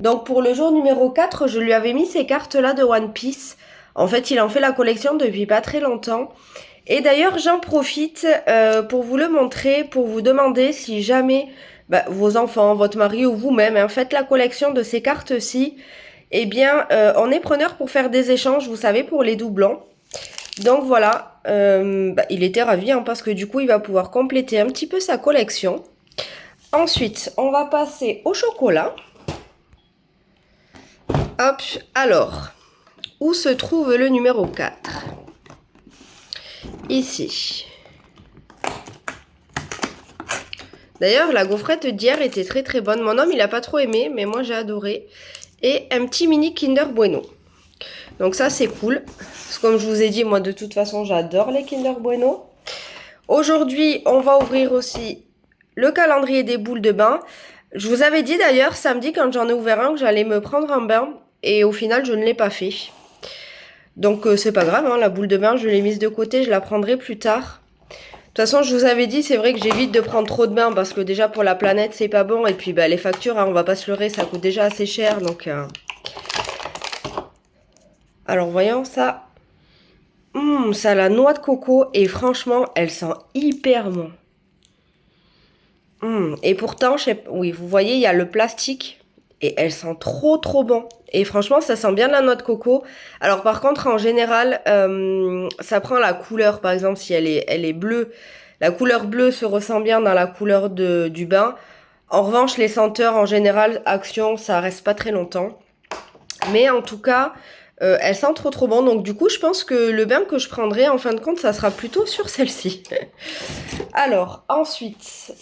Donc, pour le jour numéro 4, je lui avais mis ces cartes-là de One Piece. En fait, il en fait la collection depuis pas très longtemps. Et d'ailleurs, j'en profite pour vous le montrer, pour vous demander si jamais vos enfants, votre mari ou vous-même faites la collection de ces cartes-ci, eh bien, on est preneur pour faire des échanges, vous savez, pour les doublons. Donc voilà, il était ravi parce que du coup, il va pouvoir compléter un petit peu sa collection. Ensuite, on va passer au chocolat. Hop, alors, où se trouve le numéro 4 ? Ici. D'ailleurs, la gaufrette d'hier était très très bonne. Mon homme, il a pas trop aimé, mais moi j'ai adoré. Et un petit mini Kinder Bueno. Donc ça, c'est cool. Parce que comme je vous ai dit, moi de toute façon, j'adore les Kinder Bueno. Aujourd'hui, on va ouvrir aussi le calendrier des boules de bain. Je vous avais dit d'ailleurs samedi, quand j'en ai ouvert un, que j'allais me prendre un bain. Et au final, je ne l'ai pas fait. Donc c'est pas grave, la boule de bain, je l'ai mise de côté, je la prendrai plus tard. De toute façon, je vous avais dit, c'est vrai que j'évite de prendre trop de bains parce que déjà pour la planète, c'est pas bon. Et puis les factures, on va pas se leurrer, ça coûte déjà assez cher. Donc, alors voyons ça. Ça a la noix de coco et franchement, elle sent hyper bon. Et pourtant, oui, vous voyez, il y a le plastique. Et elle sent trop trop bon. Et franchement, ça sent bien la noix de coco. Alors par contre, en général, ça prend la couleur. Par exemple, si elle est bleue, la couleur bleue se ressent bien dans la couleur du bain. En revanche, les senteurs, en général, Action, ça reste pas très longtemps. Mais en tout cas, elle sent trop trop bon. Donc du coup, je pense que le bain que je prendrai, en fin de compte, ça sera plutôt sur celle-ci. Alors, ensuite,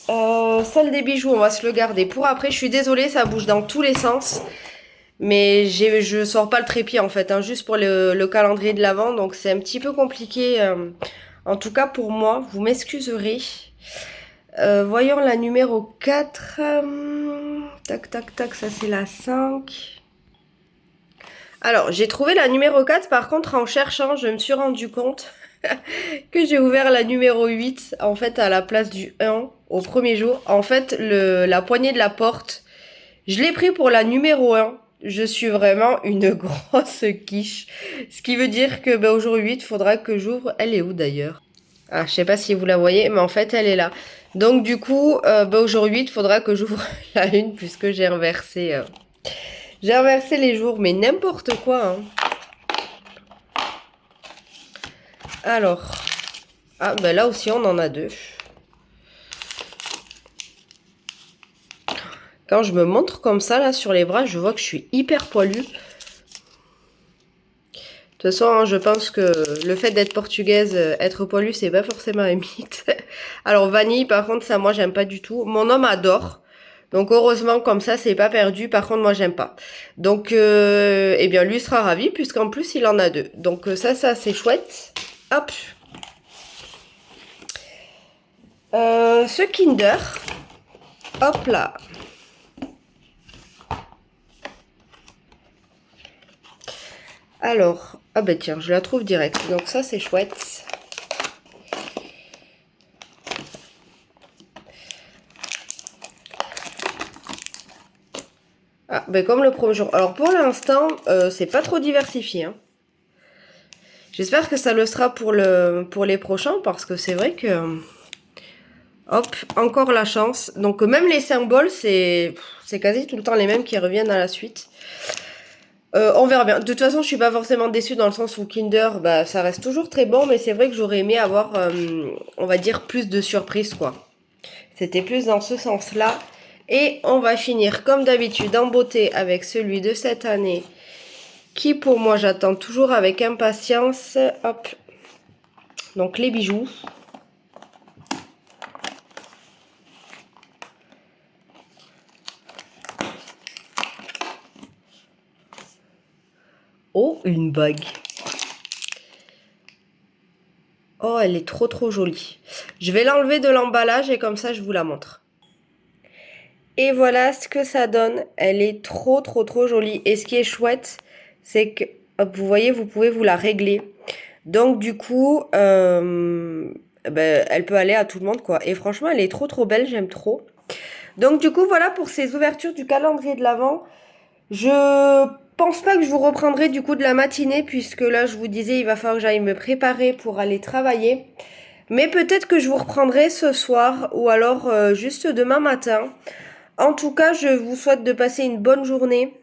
celle des bijoux, on va se le garder pour après. Je suis désolée, ça bouge dans tous les sens. Mais je sors pas le trépied en fait, juste pour le calendrier de l'Avent. Donc c'est un petit peu compliqué. En tout cas pour moi, vous m'excuserez. Voyons la numéro 4. Tac, tac, tac, ça c'est la 5. Alors, j'ai trouvé la numéro 4. Par contre, en cherchant, je me suis rendu compte que j'ai ouvert la numéro 8, en fait, à la place du 1 au premier jour. En fait, la poignée de la porte, je l'ai pris pour la numéro 1. Je suis vraiment une grosse quiche. Ce qui veut dire que au jour 8, il faudra que j'ouvre. Elle est où d'ailleurs? Ah, je sais pas si vous la voyez, mais en fait, elle est là. Donc du coup, au jour 8, il faudra que j'ouvre la 1 puisque j'ai renversé les jours, mais n'importe quoi. Alors, Ah, ben là aussi, on en a deux. Quand je me montre comme ça, là, sur les bras, je vois que je suis hyper poilue. De toute façon, hein, je pense que le fait d'être portugaise, être poilue, c'est pas forcément un mythe. Alors, vanille, par contre, ça, moi, j'aime pas du tout. Mon homme adore. Donc, heureusement, comme ça, c'est pas perdu. Par contre, moi, j'aime pas. Donc, eh bien, lui sera ravi, puisqu'en plus, il en a deux. Donc, ça, c'est chouette. Hop. Ce Kinder. Hop là. Alors, ah ben tiens, je la trouve direct. Donc ça, c'est chouette. Ah, ben comme le premier jour. Alors pour l'instant, c'est pas trop diversifié. Hein. J'espère que ça le sera pour les prochains, parce que c'est vrai que... Hop, encore la chance. Donc même les symboles, c'est quasi tout le temps les mêmes qui reviennent à la suite. On verra bien. De toute façon, je suis pas forcément déçue dans le sens où Kinder, bah, ça reste toujours très bon, mais c'est vrai que j'aurais aimé avoir, on va dire, plus de surprises, quoi. C'était plus dans ce sens-là. Et on va finir, comme d'habitude, en beauté avec celui de cette année, qui pour moi, j'attends toujours avec impatience. Hop. Donc, les bijoux. Oh, une bague. Oh, elle est trop trop jolie. Je vais l'enlever de l'emballage et comme ça, je vous la montre. Et voilà ce que ça donne. Elle est trop trop trop jolie. Et ce qui est chouette, c'est que, hop, vous voyez, vous pouvez vous la régler. Donc du coup, ben, elle peut aller à tout le monde, quoi. Et franchement, elle est trop trop belle, j'aime trop. Donc du coup, voilà pour ces ouvertures du calendrier de l'Avent. Je pense pas que je vous reprendrai du coup de la matinée, puisque là, je vous disais, il va falloir que j'aille me préparer pour aller travailler. Mais peut-être que je vous reprendrai ce soir, ou alors juste demain matin. En tout cas, je vous souhaite de passer une bonne journée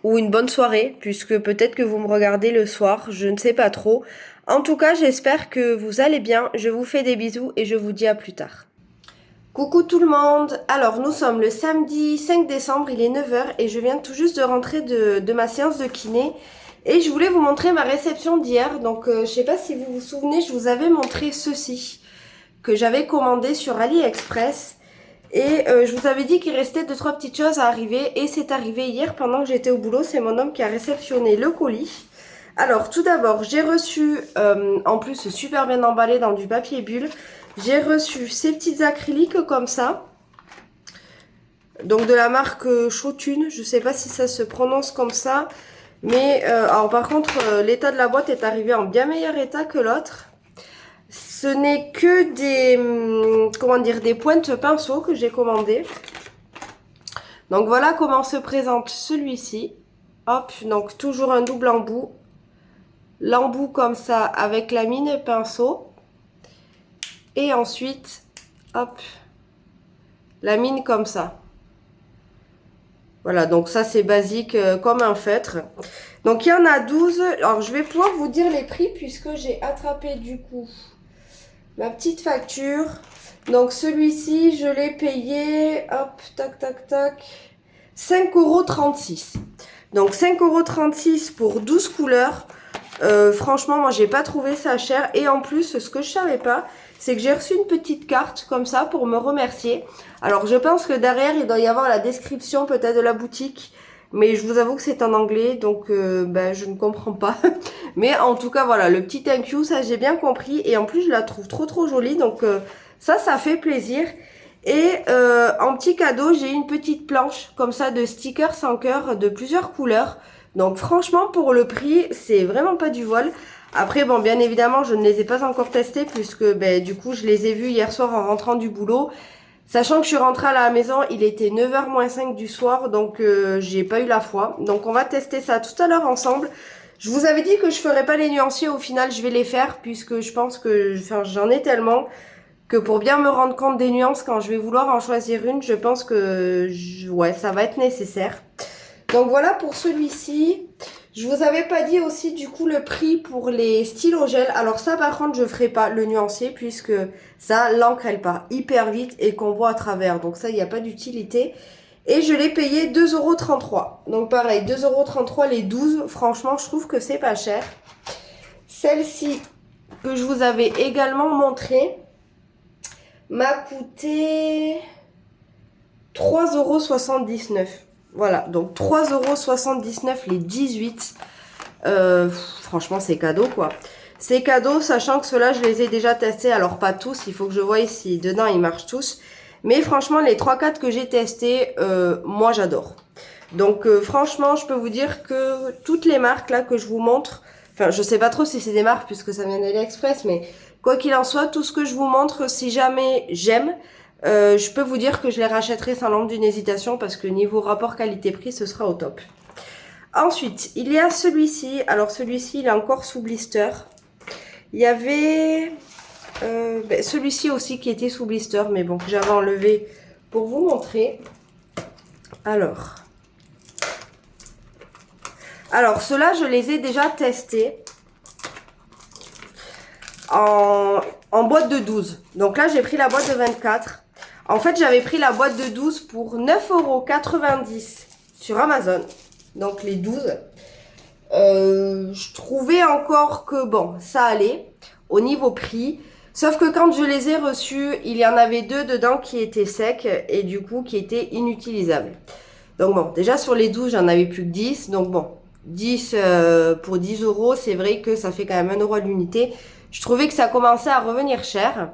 ou une bonne soirée, puisque peut-être que vous me regardez le soir, je ne sais pas trop. En tout cas, j'espère que vous allez bien. Je vous fais des bisous et je vous dis à plus tard. Coucou tout le monde. Alors, nous sommes le samedi 5 décembre, il est 9 h et je viens tout juste de rentrer de ma séance de kiné. Et je voulais vous montrer ma réception d'hier. Donc, je sais pas si vous vous souvenez, je vous avais montré ceci que j'avais commandé sur AliExpress. Et je vous avais dit qu'il restait 2-3 petites choses à arriver. Et c'est arrivé hier pendant que j'étais au boulot. C'est mon homme qui a réceptionné le colis. Alors tout d'abord, j'ai reçu, en plus super bien emballé dans du papier bulle, j'ai reçu ces petites acryliques comme ça. Donc de la marque Chotune. Je sais pas si ça se prononce comme ça. Mais alors par contre, l'état de la boîte est arrivé en bien meilleur état que l'autre. Ce n'est que des, comment dire, des pointes pinceaux que j'ai commandées. Donc voilà comment se présente celui-ci. Hop, donc toujours un double embout. L'embout comme ça avec la mine pinceau. Et ensuite, hop, la mine comme ça. Voilà, donc ça c'est basique comme un feutre. Donc il y en a 12. Alors je vais pouvoir vous dire les prix puisque j'ai attrapé du coup ma petite facture. Donc celui-ci, je l'ai payé, hop, tac, tac, tac, 5,36 €. Donc 5,36 € pour 12 couleurs. Franchement, moi, j'ai pas trouvé ça cher. Et en plus, ce que je savais pas, c'est que j'ai reçu une petite carte comme ça pour me remercier. Alors, je pense que derrière, il doit y avoir la description peut-être de la boutique. Mais je vous avoue que c'est en anglais, donc ben, je ne comprends pas. Mais en tout cas, voilà, le petit thank you, ça j'ai bien compris. Et en plus, je la trouve trop trop jolie, donc ça fait plaisir. Et en petit cadeau, j'ai une petite planche comme ça de stickers sans cœur de plusieurs couleurs. Donc franchement, pour le prix, c'est vraiment pas du vol. Après, bon, bien évidemment, je ne les ai pas encore testés puisque ben, du coup, je les ai vus hier soir en rentrant du boulot. Sachant que je suis rentrée à la maison, il était 9 h moins 5 du soir, donc j'ai pas eu la foi. Donc on va tester ça tout à l'heure ensemble. Je vous avais dit que je ferais pas les nuanciers, au final je vais les faire puisque je pense que j'en ai tellement que pour bien me rendre compte des nuances quand je vais vouloir en choisir une, je pense que ouais, ça va être nécessaire. Donc voilà pour celui-ci. Je vous avais pas dit aussi du coup le prix pour les stylos gel. Alors ça par contre je ferai pas le nuancier puisque ça l'encre elle part hyper vite et qu'on voit à travers. Donc ça il n'y a pas d'utilité. Et je l'ai payé 2,33 €. Donc pareil 2,33 € les 12. Franchement je trouve que c'est pas cher. Celle-ci que je vous avais également montrée m'a coûté 3,79 €. Voilà, donc 3,79 € les 18. Franchement, c'est cadeau, quoi. C'est cadeau, sachant que ceux-là, je les ai déjà testés. Alors, pas tous, il faut que je voie si dedans, ils marchent tous. Mais franchement, les 3-4 que j'ai testés, moi, j'adore. Donc, franchement, je peux vous dire que toutes les marques, là, que je vous montre... Enfin, je sais pas trop si c'est des marques, puisque ça vient d'AliExpress, mais quoi qu'il en soit, tout ce que je vous montre, si jamais j'aime... je peux vous dire que je les rachèterai sans l'ombre d'une hésitation parce que niveau rapport qualité-prix, ce sera au top. Ensuite, il y a celui-ci. Alors celui-ci, il est encore sous blister. Il y avait celui-ci aussi qui était sous blister, mais bon, que j'avais enlevé pour vous montrer. Alors ceux-là, je les ai déjà testés en boîte de 12. Donc là, j'ai pris la boîte de 24. En fait, j'avais pris la boîte de 12 pour 9,90 € sur Amazon. Donc les 12. Je trouvais encore que bon, ça allait au niveau prix. Sauf que quand je les ai reçus, il y en avait 2 dedans qui étaient secs et du coup qui étaient inutilisables. Donc bon, déjà sur les 12, j'en avais plus que 10. Donc bon, 10 pour 10 €, c'est vrai que ça fait quand même 1 € à l'unité. Je trouvais que ça commençait à revenir cher.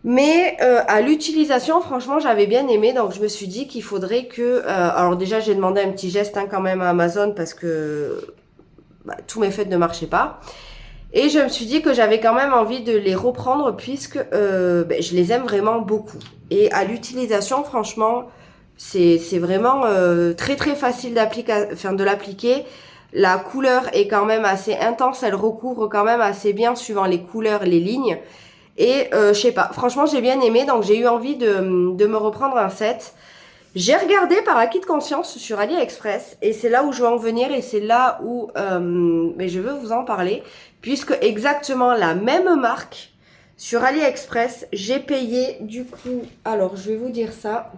Mais à l'utilisation, franchement, j'avais bien aimé. Donc, je me suis dit qu'il faudrait que... alors déjà, j'ai demandé un petit geste quand même à Amazon parce que tous mes faits ne marchaient pas. Et je me suis dit que j'avais quand même envie de les reprendre puisque je les aime vraiment beaucoup. Et à l'utilisation, franchement, c'est vraiment très très facile de l'appliquer. La couleur est quand même assez intense. Elle recouvre quand même assez bien suivant les couleurs, les lignes. Et je sais pas, franchement j'ai bien aimé, donc j'ai eu envie de me reprendre un set. J'ai regardé par acquis de conscience sur AliExpress et c'est là où je veux en venir et c'est là où je veux vous en parler. Puisque exactement la même marque sur AliExpress, j'ai payé du coup, alors je vais vous dire ça.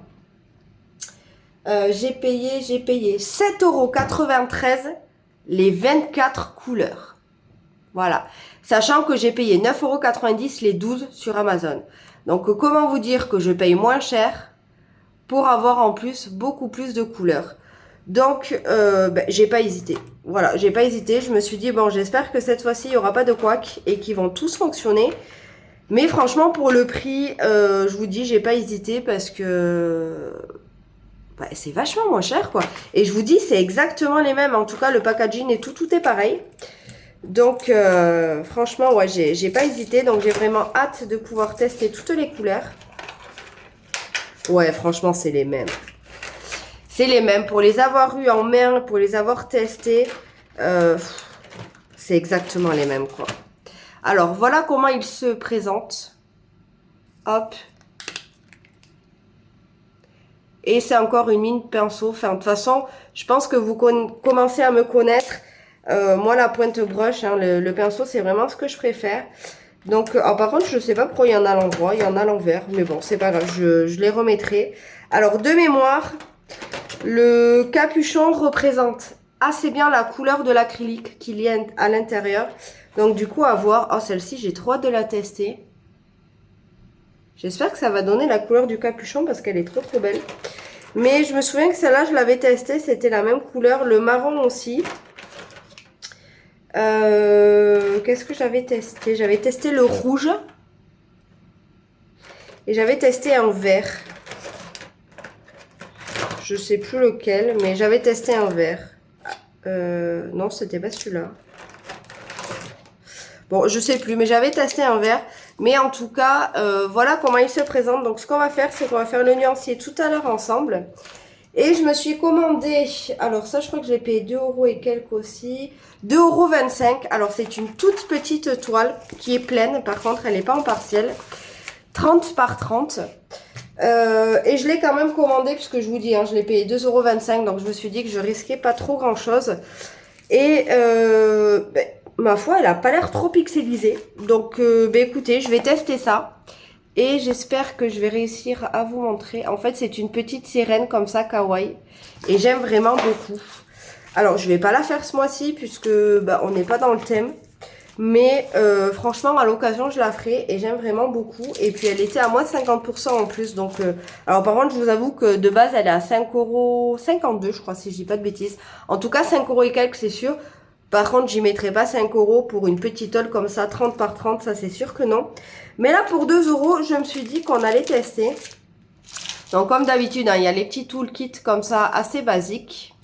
J'ai payé 7,93 € les 24 couleurs. Voilà, sachant que j'ai payé 9,90 € les 12 sur Amazon. Donc comment vous dire que je paye moins cher pour avoir en plus beaucoup plus de couleurs. Donc j'ai pas hésité. Voilà, j'ai pas hésité. Je me suis dit bon, j'espère que cette fois-ci il n'y aura pas de couac et qu'ils vont tous fonctionner. Mais franchement pour le prix, je vous dis j'ai pas hésité parce que c'est vachement moins cher quoi. Et je vous dis c'est exactement les mêmes. En tout cas le packaging et tout est pareil. Donc franchement ouais j'ai pas hésité, donc j'ai vraiment hâte de pouvoir tester toutes les couleurs. Ouais franchement c'est les mêmes. C'est les mêmes, pour les avoir eu en main, pour les avoir testés, c'est exactement les mêmes quoi. Alors voilà comment ils se présentent. Hop. Et c'est encore une mine pinceau. Enfin de toute façon je pense que vous commencez à me connaître. Moi la pointe brush, hein, le pinceau c'est vraiment ce que je préfère. Donc par contre je sais pas pourquoi il y en a à l'endroit, il y en a à l'envers, mais bon c'est pas grave, je les remettrai. Alors de mémoire, le capuchon représente assez bien la couleur de l'acrylique qu'il y a à l'intérieur. Donc du coup à voir, oh celle-ci j'ai trop hâte de la tester. J'espère que ça va donner la couleur du capuchon parce qu'elle est trop belle. Mais je me souviens que celle-là je l'avais testée, c'était la même couleur, le marron aussi. Qu'est-ce que j'avais testé? J'avais testé le rouge. Et j'avais testé un vert. Je sais plus lequel, mais j'avais testé un vert. Non, c'était pas celui-là. Bon, je sais plus, mais j'avais testé un vert. Mais en tout cas, voilà comment il se présente. Donc, ce qu'on va faire, c'est qu'on va faire le nuancier tout à l'heure ensemble. Et je me suis commandé, alors ça je crois que j'ai payé 2 € et quelques aussi, 2,25 €. Alors c'est une toute petite toile qui est pleine, par contre elle n'est pas en partiel, 30 par 30. Et je l'ai quand même commandé puisque je vous dis, hein, je l'ai payé 2,25 €, donc je me suis dit que je risquais pas trop grand chose. Et ma foi, elle a pas l'air trop pixelisée. Donc écoutez, je vais tester ça. Et j'espère que je vais réussir à vous montrer. En fait, c'est une petite sirène comme ça, kawaii. Et j'aime vraiment beaucoup. Alors, je vais pas la faire ce mois-ci puisque on n'est pas dans le thème. Mais franchement, à l'occasion, je la ferai et j'aime vraiment beaucoup. Et puis, elle était à moins de 50% en plus. Donc, alors par contre, je vous avoue que de base, elle est à 5,52 €, je crois, si je dis pas de bêtises. En tout cas, 5 € et quelques, c'est sûr. Par contre, j'y mettrai pas 5 € pour une petite tôle comme ça, 30 par 30, ça c'est sûr que non. Mais là, pour 2 €, je me suis dit qu'on allait tester. Donc, comme d'habitude, hein, il y a les petits toolkits comme ça, assez basiques.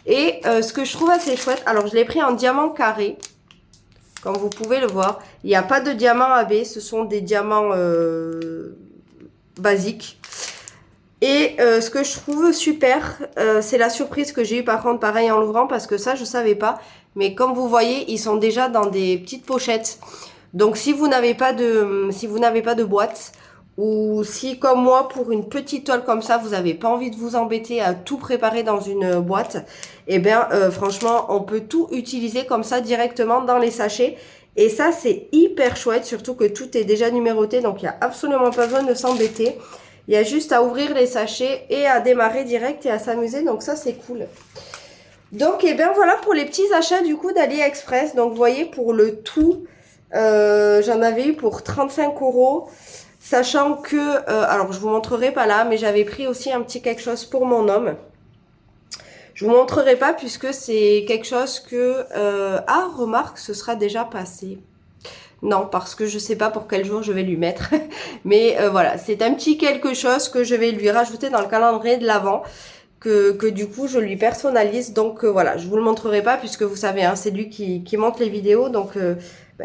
Et ce que je trouve assez chouette, alors je l'ai pris en diamant carré, comme vous pouvez le voir. Il n'y a pas de diamant AB, ce sont des diamants basiques. Et ce que je trouve super, c'est la surprise que j'ai eue par contre, pareil en l'ouvrant, parce que ça, je savais pas. Mais comme vous voyez, ils sont déjà dans des petites pochettes. Donc si vous n'avez pas de boîte, ou si comme moi, pour une petite toile comme ça, vous n'avez pas envie de vous embêter à tout préparer dans une boîte, eh bien franchement, on peut tout utiliser comme ça directement dans les sachets. Et ça, c'est hyper chouette, surtout que tout est déjà numéroté, donc il n'y a absolument pas besoin de s'embêter. Il y a juste à ouvrir les sachets et à démarrer direct et à s'amuser, donc ça c'est cool. Donc et bien voilà pour les petits achats du coup d'AliExpress. Donc vous voyez pour le tout, j'en avais eu pour 35 €. Sachant que, alors je vous montrerai pas là, mais j'avais pris aussi un petit quelque chose pour mon homme. Je vous montrerai pas puisque c'est quelque chose que, ah remarque, ce sera déjà passé. Non, parce que je sais pas pour quel jour je vais lui mettre. Mais voilà, c'est un petit quelque chose que je vais lui rajouter dans le calendrier de l'Avent. Que du coup je lui personnalise. Donc voilà, je vous le montrerai pas puisque vous savez, hein, c'est lui qui monte les vidéos. Donc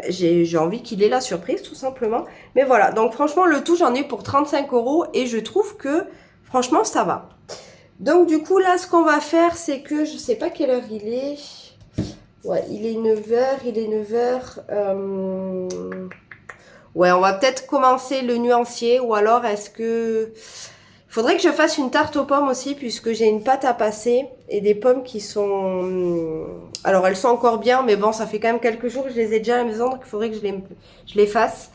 j'ai envie qu'il ait la surprise tout simplement. Mais voilà, donc franchement le tout j'en ai pour 35 € et je trouve que franchement ça va. Donc du coup là ce qu'on va faire c'est que je sais pas quelle heure il est. Ouais, il est 9 h, il est 9 h. Ouais, on va peut-être commencer le nuancier ou alors est-ce que... Il faudrait que je fasse une tarte aux pommes aussi puisque j'ai une pâte à passer et des pommes qui sont... Alors elles sont encore bien mais bon ça fait quand même quelques jours que je les ai déjà à la maison donc il faudrait que je les fasse.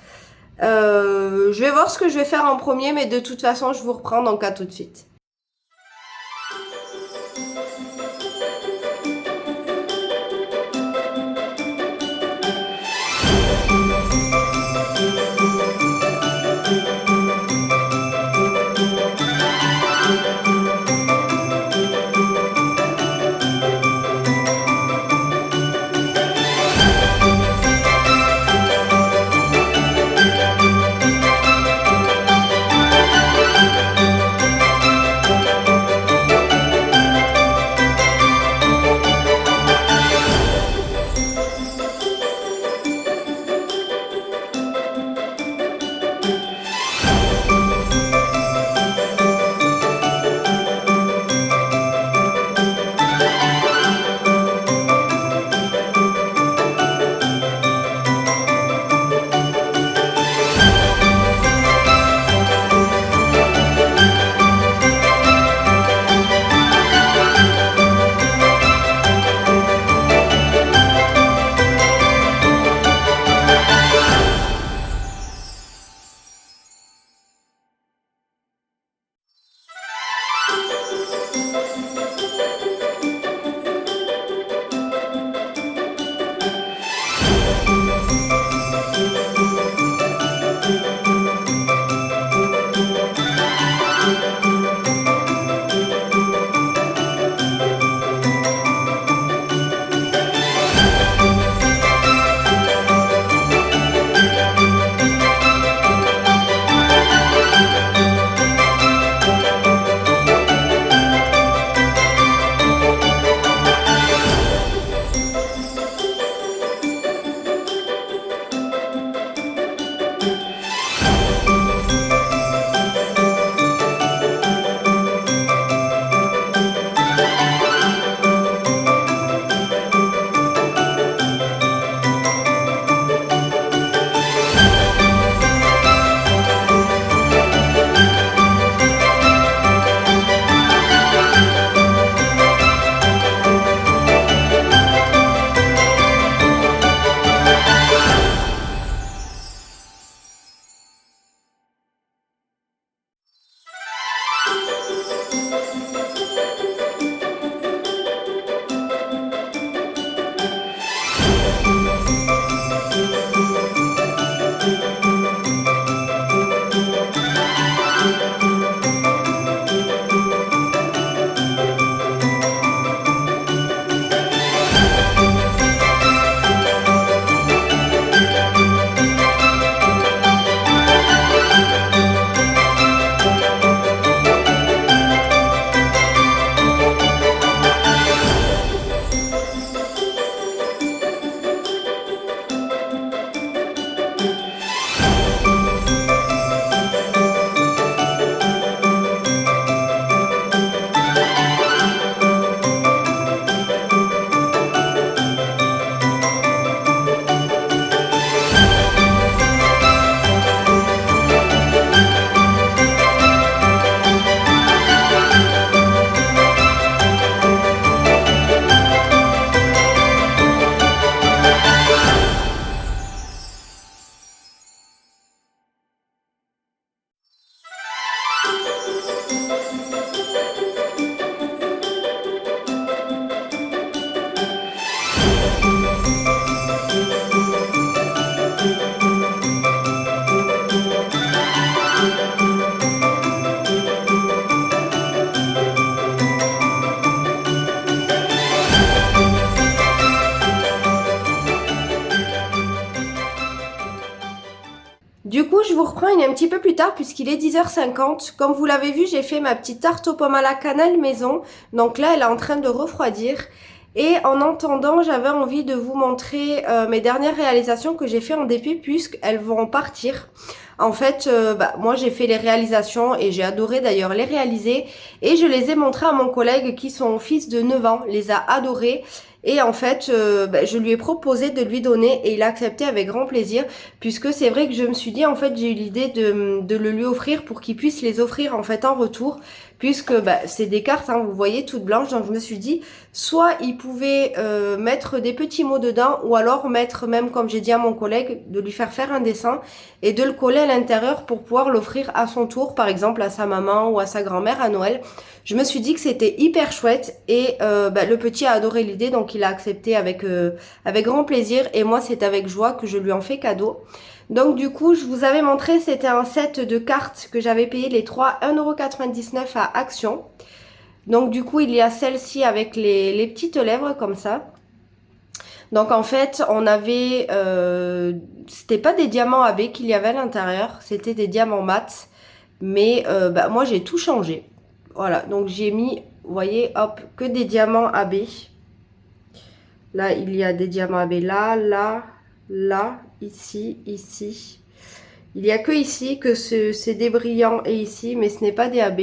Je vais voir ce que je vais faire en premier mais de toute façon je vous reprends donc à tout de suite. Du coup, je vous reprends, il est un petit peu plus tard puisqu'il est 10h50. Comme vous l'avez vu, j'ai fait ma petite tarte aux pommes à la cannelle maison. Donc là, elle est en train de refroidir. Et en attendant, j'avais envie de vous montrer mes dernières réalisations que j'ai fait en DP puisqu'elles vont partir. En fait, moi j'ai fait les réalisations et j'ai adoré d'ailleurs les réaliser. Et je les ai montrées à mon collègue qui, son fils de 9 ans, les a adorées. Et en fait, je lui ai proposé de lui donner et il a accepté avec grand plaisir puisque c'est vrai que je me suis dit, en fait, j'ai eu l'idée de le lui offrir pour qu'il puisse les offrir en fait en retour puisque c'est des cartes, hein, vous voyez, toutes blanches. Donc je me suis dit, soit il pouvait mettre des petits mots dedans ou alors mettre, même comme j'ai dit à mon collègue, de lui faire un dessin et de le coller à l'intérieur pour pouvoir l'offrir à son tour, par exemple à sa maman ou à sa grand-mère à Noël. Je me suis dit que c'était hyper chouette et le petit a adoré l'idée, donc il a accepté avec grand plaisir et moi c'est avec joie que je lui en fais cadeau. Donc du coup, je vous avais montré, c'était un set de cartes que j'avais payé les 3 1,99 € à Action. Donc du coup, il y a celle-ci avec les petites lèvres comme ça. Donc en fait, on avait, c'était pas des diamants AB qu'il y avait à l'intérieur, c'était des diamants mat. Mais moi j'ai tout changé. Voilà, donc j'ai mis, vous voyez, hop, que des diamants AB. Là, il y a des diamants AB là, là, là, ici, ici. Il n'y a que ici que c'est des brillants et ici, mais ce n'est pas des AB.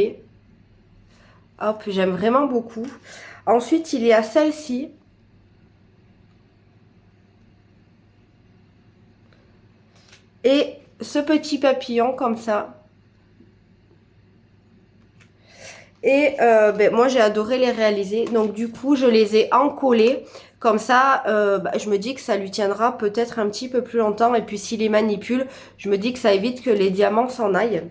Hop, j'aime vraiment beaucoup. Ensuite, il y a celle-ci. Et ce petit papillon comme ça. Et moi j'ai adoré les réaliser, donc du coup je les ai encollés comme ça. Je me dis que ça lui tiendra peut-être un petit peu plus longtemps et puis s'il les manipule, je me dis que ça évite que les diamants s'en aillent.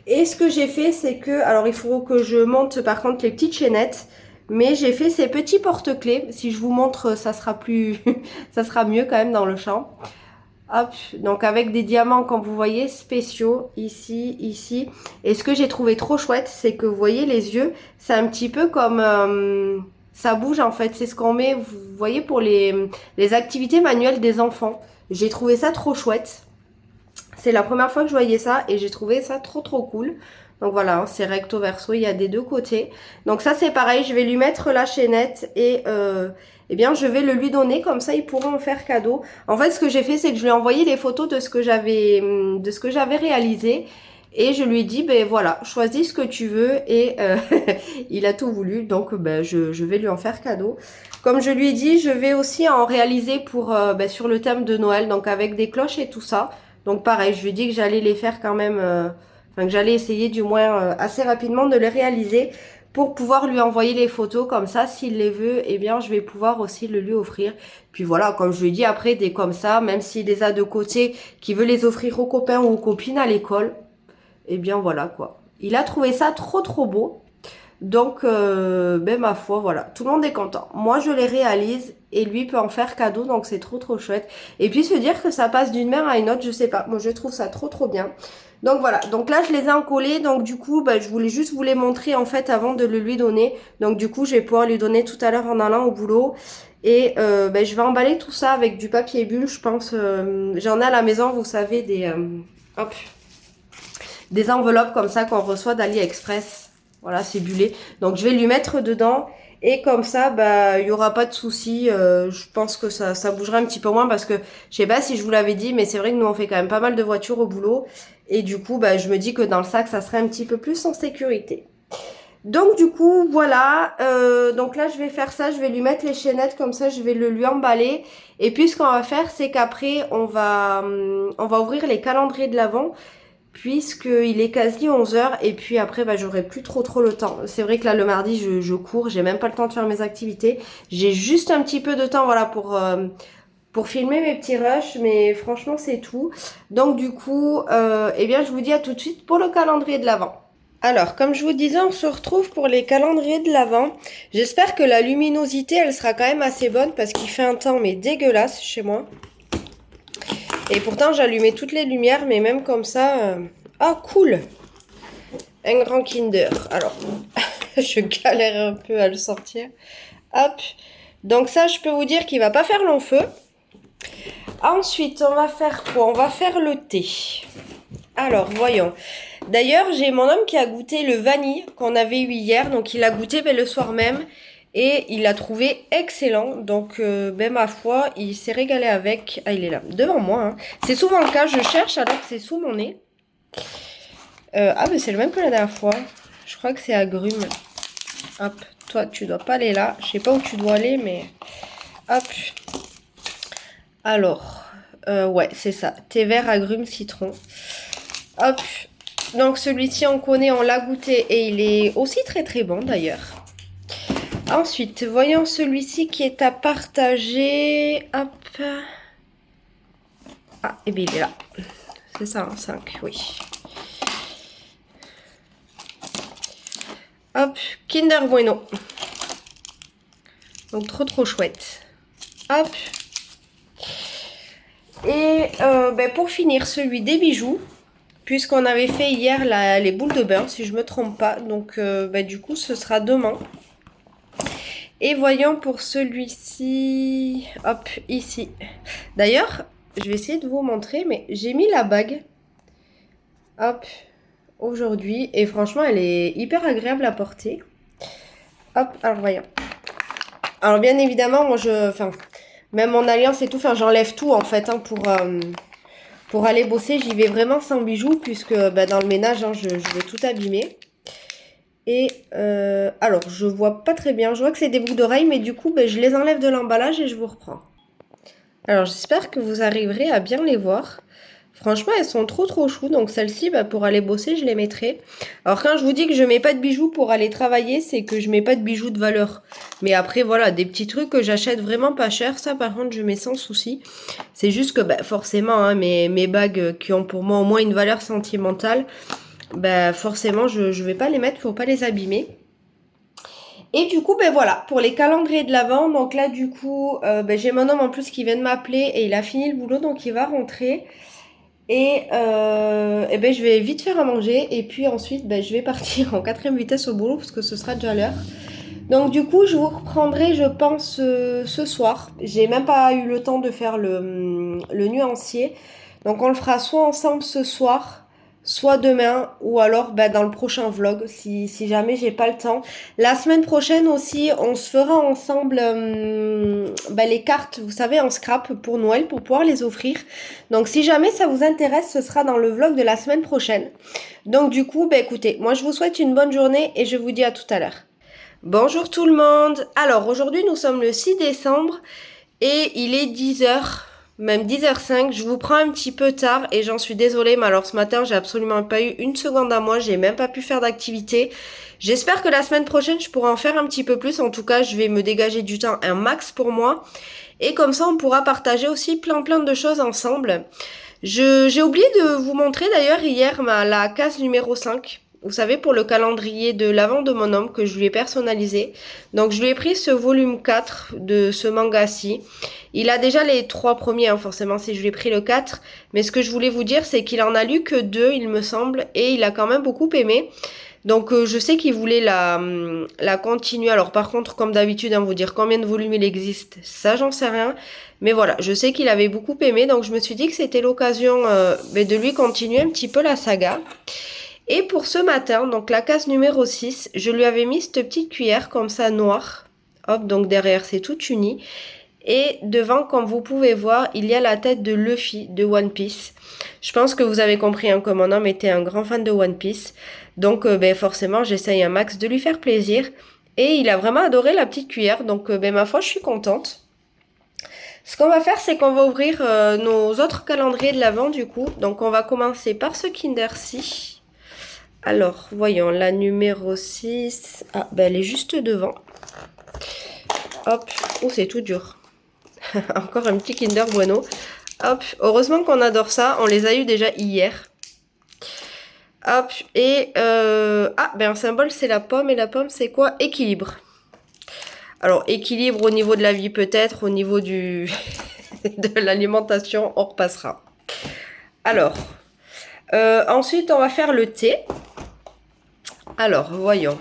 Et ce que j'ai fait, c'est que, alors il faut que je monte par contre les petites chaînettes, mais j'ai fait ces petits porte-clés. Si je vous montre, ça sera plus ça sera mieux quand même dans le champ. Hop, donc avec des diamants, comme vous voyez, spéciaux, ici, ici. Et ce que j'ai trouvé trop chouette, c'est que vous voyez les yeux, c'est un petit peu comme... ça bouge en fait, c'est ce qu'on met, vous voyez, pour les activités manuelles des enfants. J'ai trouvé ça trop chouette. C'est la première fois que je voyais ça et j'ai trouvé ça trop cool. Donc voilà, hein, c'est recto verso, il y a des deux côtés. Donc ça c'est pareil, je vais lui mettre la chaînette et... eh bien je vais le lui donner, comme ça il pourra en faire cadeau. En fait ce que j'ai fait, c'est que je lui ai envoyé les photos de ce que j'avais réalisé. Et je lui ai dit, voilà, choisis ce que tu veux. Et il a tout voulu, donc je vais lui en faire cadeau. Comme je lui ai dit, je vais aussi en réaliser pour sur le thème de Noël, donc avec des cloches et tout ça. Donc pareil, je lui ai dit que j'allais les faire quand même, que j'allais essayer du moins assez rapidement de les réaliser, pour pouvoir lui envoyer les photos, comme ça s'il les veut, eh bien je vais pouvoir aussi le lui offrir. Puis voilà, comme je lui ai dit, après des comme ça, même s'il les a de côté, qu'il veut les offrir aux copains ou aux copines à l'école, eh bien voilà quoi. Il a trouvé ça trop beau. Donc, ben ma foi, voilà, tout le monde est content. Moi, je les réalise et lui peut en faire cadeau, donc c'est trop trop chouette. Et puis se dire que ça passe d'une main à une autre, je sais pas, moi je trouve ça trop trop bien. Donc voilà, donc là je les ai encollés, donc du coup, ben, je voulais juste vous les montrer en fait avant de le lui donner. Donc du coup, je vais pouvoir lui donner tout à l'heure en allant au boulot. Et ben, je vais emballer tout ça avec du papier bulle, je pense. J'en ai à la maison, vous savez, hop, des enveloppes comme ça qu'on reçoit d'AliExpress. Voilà, c'est bullé. Donc je vais lui mettre dedans et comme ça, bah, il y aura pas de souci. Je pense que ça bougera un petit peu moins parce que je sais pas si je vous l'avais dit, mais c'est vrai que nous on fait quand même pas mal de voitures au boulot et du coup, bah, je me dis que dans le sac, ça serait un petit peu plus en sécurité. Donc du coup, voilà. Donc là, je vais faire ça. Je vais lui mettre les chaînettes comme ça. Je vais le lui emballer. Et puis ce qu'on va faire, c'est qu'après, on va ouvrir les calendriers de l'Avent puisqu'il est quasi 11 heures et puis après bah, j'aurai plus trop le temps. C'est vrai que là le mardi je cours, j'ai même pas le temps de faire mes activités. J'ai juste un petit peu de temps voilà pour filmer mes petits rushs, mais franchement c'est tout. Donc du coup, eh bien je vous dis à tout de suite pour le calendrier de l'Avent. Alors, comme je vous disais, on se retrouve pour les calendriers de l'Avent. J'espère que la luminosité, elle sera quand même assez bonne parce qu'il fait un temps mais dégueulasse chez moi. Et pourtant, j'allumais toutes les lumières, mais même comme ça... Ah, cool! Un grand Kinder. Alors, je galère un peu à le sortir. Hop. Donc ça, je peux vous dire qu'il va pas faire long feu. Ensuite, on va faire quoi? On va faire le thé. Alors, voyons. D'ailleurs, j'ai mon homme qui a goûté le vanille qu'on avait eu hier. Donc, il a goûté le soir même. Et il l'a trouvé excellent. Donc, ben ma foi, il s'est régalé avec. Ah, il est là, devant moi. Hein. C'est souvent le cas. Je cherche alors que c'est sous mon nez. Ah, mais c'est le même que la dernière fois. Je crois que c'est agrumes. Hop, toi, tu dois pas aller là. Je sais pas où tu dois aller, mais... Hop. Alors, ouais, c'est ça. Thé vert, agrumes, citron. Hop. Donc, celui-ci, on connaît, on l'a goûté. Et il est aussi très très bon, d'ailleurs. Ensuite, voyons celui-ci qui est à partager. Hop. Ah, et bien il est là. C'est ça, hein, 5, oui. Hop, Kinder Bueno. Donc trop chouette. Hop. Et ben, pour finir, celui des bijoux. Puisqu'on avait fait hier les boules de beurre, si je me trompe pas. Donc ben, du coup, ce sera demain. Et voyons pour celui-ci, hop, ici. D'ailleurs, je vais essayer de vous montrer, mais j'ai mis la bague, hop, aujourd'hui. Et franchement, elle est hyper agréable à porter. Hop, alors voyons. Alors bien évidemment, moi même mon alliance et tout, j'enlève tout en fait hein, pour aller bosser. J'y vais vraiment sans bijoux puisque bah, dans le ménage, hein, je vais tout abîmer. Et alors, je vois pas très bien. Je vois que c'est des boucles d'oreilles, mais du coup, ben, je les enlève de l'emballage et je vous reprends. Alors, j'espère que vous arriverez à bien les voir. Franchement, elles sont trop choues. Donc, celles-ci, ben, pour aller bosser, je les mettrai. Alors, quand je vous dis que je mets pas de bijoux pour aller travailler, c'est que je mets pas de bijoux de valeur. Mais après, voilà, des petits trucs que j'achète vraiment pas cher. Ça, par contre, je mets sans souci. C'est juste que, ben, forcément, hein, mes bagues qui ont pour moi au moins une valeur sentimentale... Ben forcément je vais pas les mettre pour pas les abîmer. Et du coup ben voilà pour les calendriers de l'Avent. Donc là du coup ben, j'ai mon homme en plus qui vient de m'appeler et il a fini le boulot donc il va rentrer. Et ben je vais vite faire à manger et puis ensuite ben, je vais partir en 4e vitesse au boulot parce que ce sera déjà l'heure. Donc du coup je vous reprendrai je pense ce soir. J'ai même pas eu le temps de faire le nuancier. Donc on le fera soit ensemble ce soir, soit demain ou alors bah, dans le prochain vlog si jamais j'ai pas le temps. La semaine prochaine aussi on se fera ensemble bah, les cartes vous savez en scrap pour Noël pour pouvoir les offrir. Donc si jamais ça vous intéresse ce sera dans le vlog de la semaine prochaine. Donc du coup bah, écoutez moi je vous souhaite une bonne journée et je vous dis à tout à l'heure. Bonjour tout le monde. Alors aujourd'hui nous sommes le 6 décembre et il est 10h. Même 10h05, je vous prends un petit peu tard et j'en suis désolée, mais alors ce matin j'ai absolument pas eu une seconde à moi, j'ai même pas pu faire d'activité. J'espère que la semaine prochaine je pourrai en faire un petit peu plus, en tout cas je vais me dégager du temps un max pour moi. Et comme ça on pourra partager aussi plein de choses ensemble. J'ai oublié de vous montrer d'ailleurs hier la case numéro 5. vous savez, pour le calendrier de l'avant de mon homme que je lui ai personnalisé. Donc je lui ai pris ce volume 4 de ce manga-ci. Il a déjà les 3 premiers, hein, forcément, si je lui ai pris le 4. Mais ce que je voulais vous dire, c'est qu'il en a lu que 2, il me semble, et il a quand même beaucoup aimé. Donc je sais qu'il voulait la continuer. Alors par contre, comme d'habitude, hein, vous dire combien de volumes il existe, ça j'en sais rien. Mais voilà, je sais qu'il avait beaucoup aimé, donc je me suis dit que c'était l'occasion de lui continuer un petit peu la saga. Et pour ce matin, donc la case numéro 6, je lui avais mis cette petite cuillère comme ça noire. Hop, donc derrière c'est tout uni. Et devant, comme vous pouvez voir, il y a la tête de Luffy de One Piece. Je pense que vous avez compris hein, que mon homme était un grand fan de One Piece. Donc forcément, j'essaye un max de lui faire plaisir. Et il a vraiment adoré la petite cuillère. Donc ma foi, je suis contente. Ce qu'on va faire, c'est qu'on va ouvrir nos autres calendriers de l'Avent du coup. Donc on va commencer par ce Kinder-ci. Alors, voyons, la numéro 6. Ah, elle est juste devant. Hop. Oh, c'est tout dur. Encore un petit Kinder Bueno. Hop, heureusement qu'on adore ça. On les a eu déjà hier. Hop, et un symbole c'est la pomme. Et la pomme c'est quoi? Équilibre. Alors équilibre au niveau de la vie peut-être. Au niveau de l'alimentation on repassera. Alors, ensuite on va faire le thé. Alors, voyons.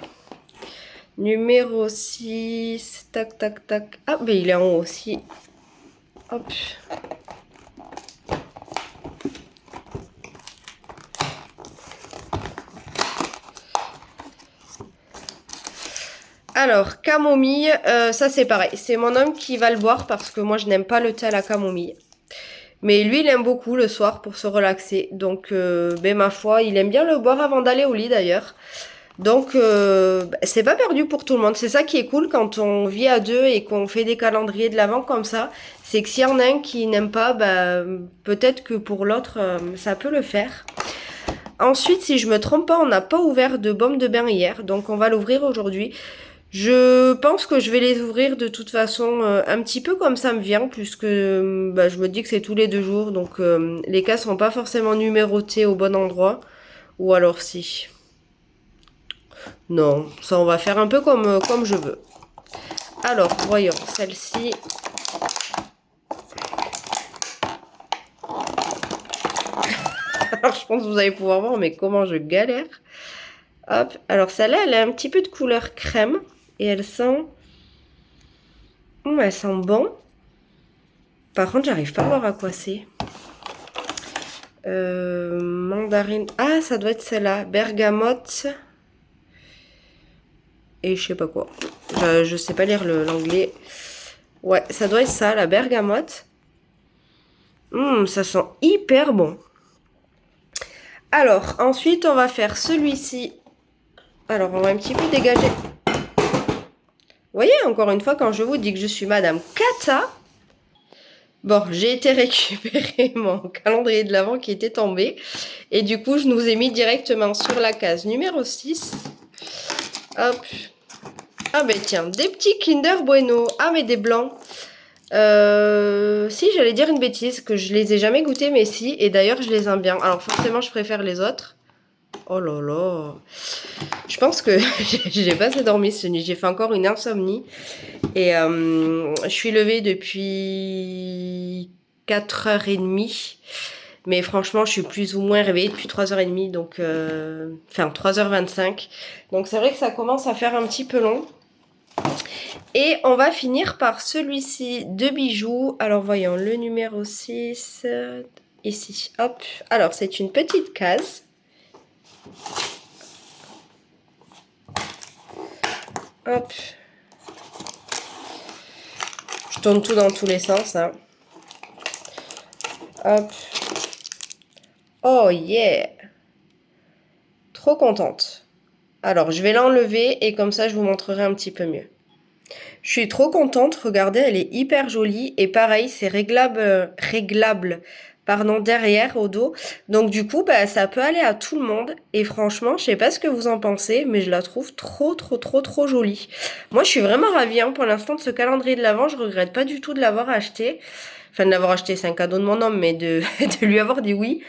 Numéro 6. Tac, tac, tac. Ah, il est en haut aussi. Hop. Alors, camomille, ça c'est pareil. C'est mon homme qui va le boire parce que moi je n'aime pas le thé à la camomille. Mais lui, il aime beaucoup le soir pour se relaxer. Donc, ma foi, il aime bien le boire avant d'aller au lit d'ailleurs. Donc, c'est pas perdu pour tout le monde. C'est ça qui est cool quand on vit à deux et qu'on fait des calendriers de l'Avent comme ça. C'est que s'il y en a un qui n'aime pas, peut-être que pour l'autre, ça peut le faire. Ensuite, si je me trompe pas, on n'a pas ouvert de baume de bain hier. Donc, on va l'ouvrir aujourd'hui. Je pense que je vais les ouvrir de toute façon un petit peu comme ça me vient. Puisque je me dis que c'est tous les 2 jours. Donc, les cas sont pas forcément numérotés au bon endroit. Ou alors si... Non, ça on va faire un peu comme je veux. Alors, voyons, celle-ci. Alors, je pense que vous allez pouvoir voir, mais comment je galère. Hop, alors celle-là, elle a un petit peu de couleur crème. Et elle sent... elle sent bon. Par contre, j'arrive pas à voir à quoi c'est. Mandarine... Ah, ça doit être celle-là. Bergamote... Et je sais pas quoi. Je sais pas lire l'anglais. Ouais, ça doit être ça, la bergamote. Ça sent hyper bon. Alors, ensuite, on va faire celui-ci. Alors, on va un petit peu dégager. Vous voyez, encore une fois, quand je vous dis que je suis Madame Kata. Bon, j'ai été récupérer mon calendrier de l'Avent qui était tombé. Et du coup, je nous ai mis directement sur la case numéro 6. Hop. Ah tiens, des petits Kinder Bueno. Ah mais des blancs. Si, j'allais dire une bêtise, que je les ai jamais goûtés, mais si. Et d'ailleurs, je les aime bien. Alors forcément, je préfère les autres. Oh là là. Je pense que j'ai pas assez dormi cette nuit. J'ai fait encore une insomnie. Et je suis levée depuis 4h30. Mais franchement, je suis plus ou moins réveillée depuis 3h30. Donc, 3h25. Donc c'est vrai que ça commence à faire un petit peu long. Et on va finir par celui-ci de bijoux. Alors voyons, le numéro 6, ici, hop. Alors c'est une petite case. Hop. Je tourne tout dans tous les sens, hein. Hop. Oh yeah. Trop contente. Alors je vais l'enlever et comme ça je vous montrerai un petit peu mieux. Je suis trop contente, regardez, elle est hyper jolie. Et pareil, c'est réglable derrière au dos. Donc du coup, ça peut aller à tout le monde. Et franchement, je sais pas ce que vous en pensez, mais je la trouve trop jolie. Moi, je suis vraiment ravie pour l'instant de ce calendrier de l'Avent. Je regrette pas du tout de l'avoir acheté. Enfin, de l'avoir acheté, c'est un cadeau de mon homme, mais de lui avoir dit oui.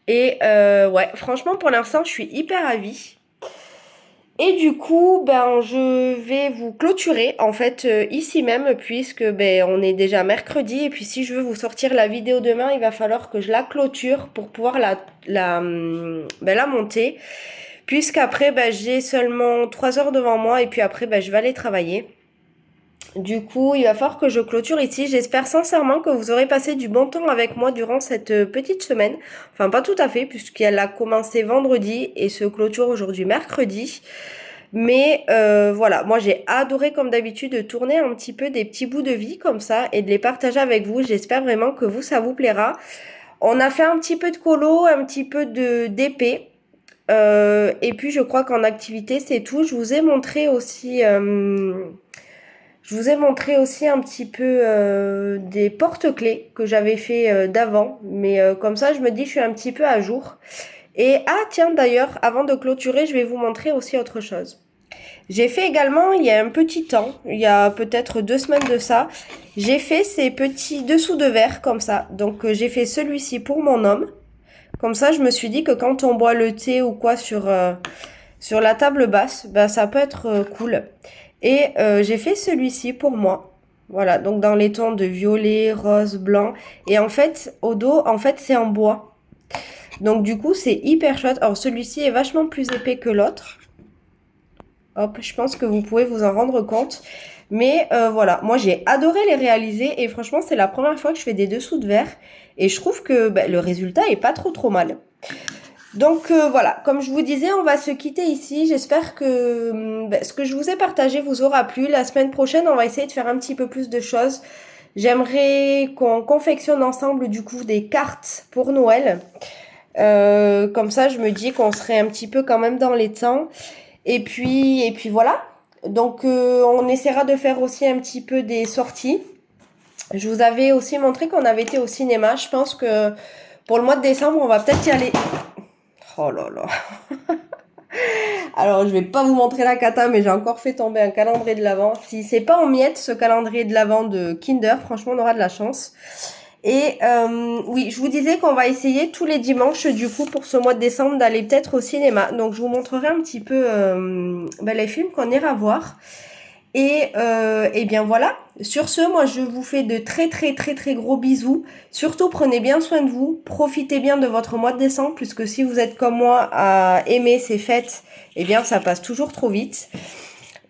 Et ouais, franchement, pour l'instant, je suis hyper ravie. Et du coup, ben, je vais vous clôturer en fait ici même puisque ben, on est déjà mercredi et puis si je veux vous sortir la vidéo demain, il va falloir que je la clôture pour pouvoir la monter. Puisqu'après, ben, j'ai seulement 3 heures devant moi et puis après, ben, je vais aller travailler. Du coup, il va falloir que je clôture ici. J'espère sincèrement que vous aurez passé du bon temps avec moi durant cette petite semaine. Enfin, pas tout à fait, puisqu'elle a commencé vendredi et se clôture aujourd'hui mercredi. Mais voilà, moi j'ai adoré comme d'habitude de tourner un petit peu des petits bouts de vie comme ça et de les partager avec vous. J'espère vraiment que vous, ça vous plaira. On a fait un petit peu de colo, un petit peu de d'épée. Et puis je crois qu'en activité, c'est tout. Je vous ai montré aussi un petit peu des porte-clés que j'avais fait d'avant. Mais comme ça, je me dis, je suis un petit peu à jour. Et ah tiens, d'ailleurs, avant de clôturer, je vais vous montrer aussi autre chose. J'ai fait également, il y a un petit temps, il y a peut-être 2 semaines de ça, j'ai fait ces petits dessous de verre comme ça. Donc j'ai fait celui-ci pour mon homme. Comme ça, je me suis dit que quand on boit le thé ou quoi sur la table basse, ben, ça peut être cool. Et j'ai fait celui-ci pour moi. Voilà, donc dans les tons de violet, rose, blanc. Et en fait, au dos, en fait, c'est en bois. Donc du coup, c'est hyper chouette. Alors celui-ci est vachement plus épais que l'autre. Hop, je pense que vous pouvez vous en rendre compte. Mais voilà, moi j'ai adoré les réaliser et franchement, c'est la première fois que je fais des dessous de verre. Et je trouve que ben, le résultat est pas trop mal. Donc voilà, comme je vous disais, on va se quitter ici. J'espère que ce que je vous ai partagé vous aura plu. La semaine prochaine, on va essayer de faire un petit peu plus de choses. J'aimerais qu'on confectionne ensemble du coup des cartes pour Noël. Comme ça, je me dis qu'on serait un petit peu quand même dans les temps. Et puis voilà. Donc on essaiera de faire aussi un petit peu des sorties. Je vous avais aussi montré qu'on avait été au cinéma. Je pense que pour le mois de décembre, on va peut-être y aller. Oh là là. Alors, je vais pas vous montrer la cata, mais j'ai encore fait tomber un calendrier de l'Avent. Si c'est pas en miettes, ce calendrier de l'Avent de Kinder, franchement, on aura de la chance. Et oui, je vous disais qu'on va essayer tous les dimanches, du coup, pour ce mois de décembre, d'aller peut-être au cinéma. Donc, je vous montrerai un petit peu les films qu'on ira voir. Et bien voilà. Sur ce, moi je vous fais de très gros bisous. Surtout prenez bien soin de vous. Profitez bien de votre mois de décembre puisque si vous êtes comme moi à aimer ces fêtes, eh bien ça passe toujours trop vite.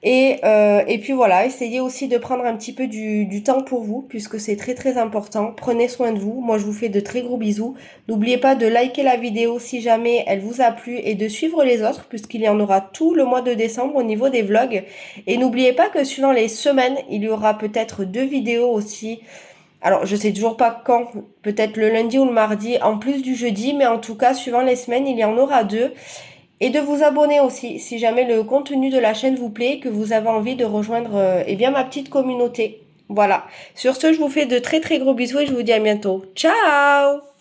Et puis voilà, essayez aussi de prendre un petit peu du temps pour vous, puisque c'est très important. Prenez soin de vous. Moi, je vous fais de très gros bisous. N'oubliez pas de liker la vidéo si jamais elle vous a plu et de suivre les autres, puisqu'il y en aura tout le mois de décembre au niveau des vlogs. Et n'oubliez pas que suivant les semaines, il y aura peut-être 2 vidéos aussi. Alors, je sais toujours pas quand, peut-être le lundi ou le mardi, en plus du jeudi, mais en tout cas, suivant les semaines, il y en aura 2. Et de vous abonner aussi si jamais le contenu de la chaîne vous plaît et que vous avez envie de rejoindre eh bien ma petite communauté. Voilà. Sur ce, je vous fais de très gros bisous et je vous dis à bientôt. Ciao!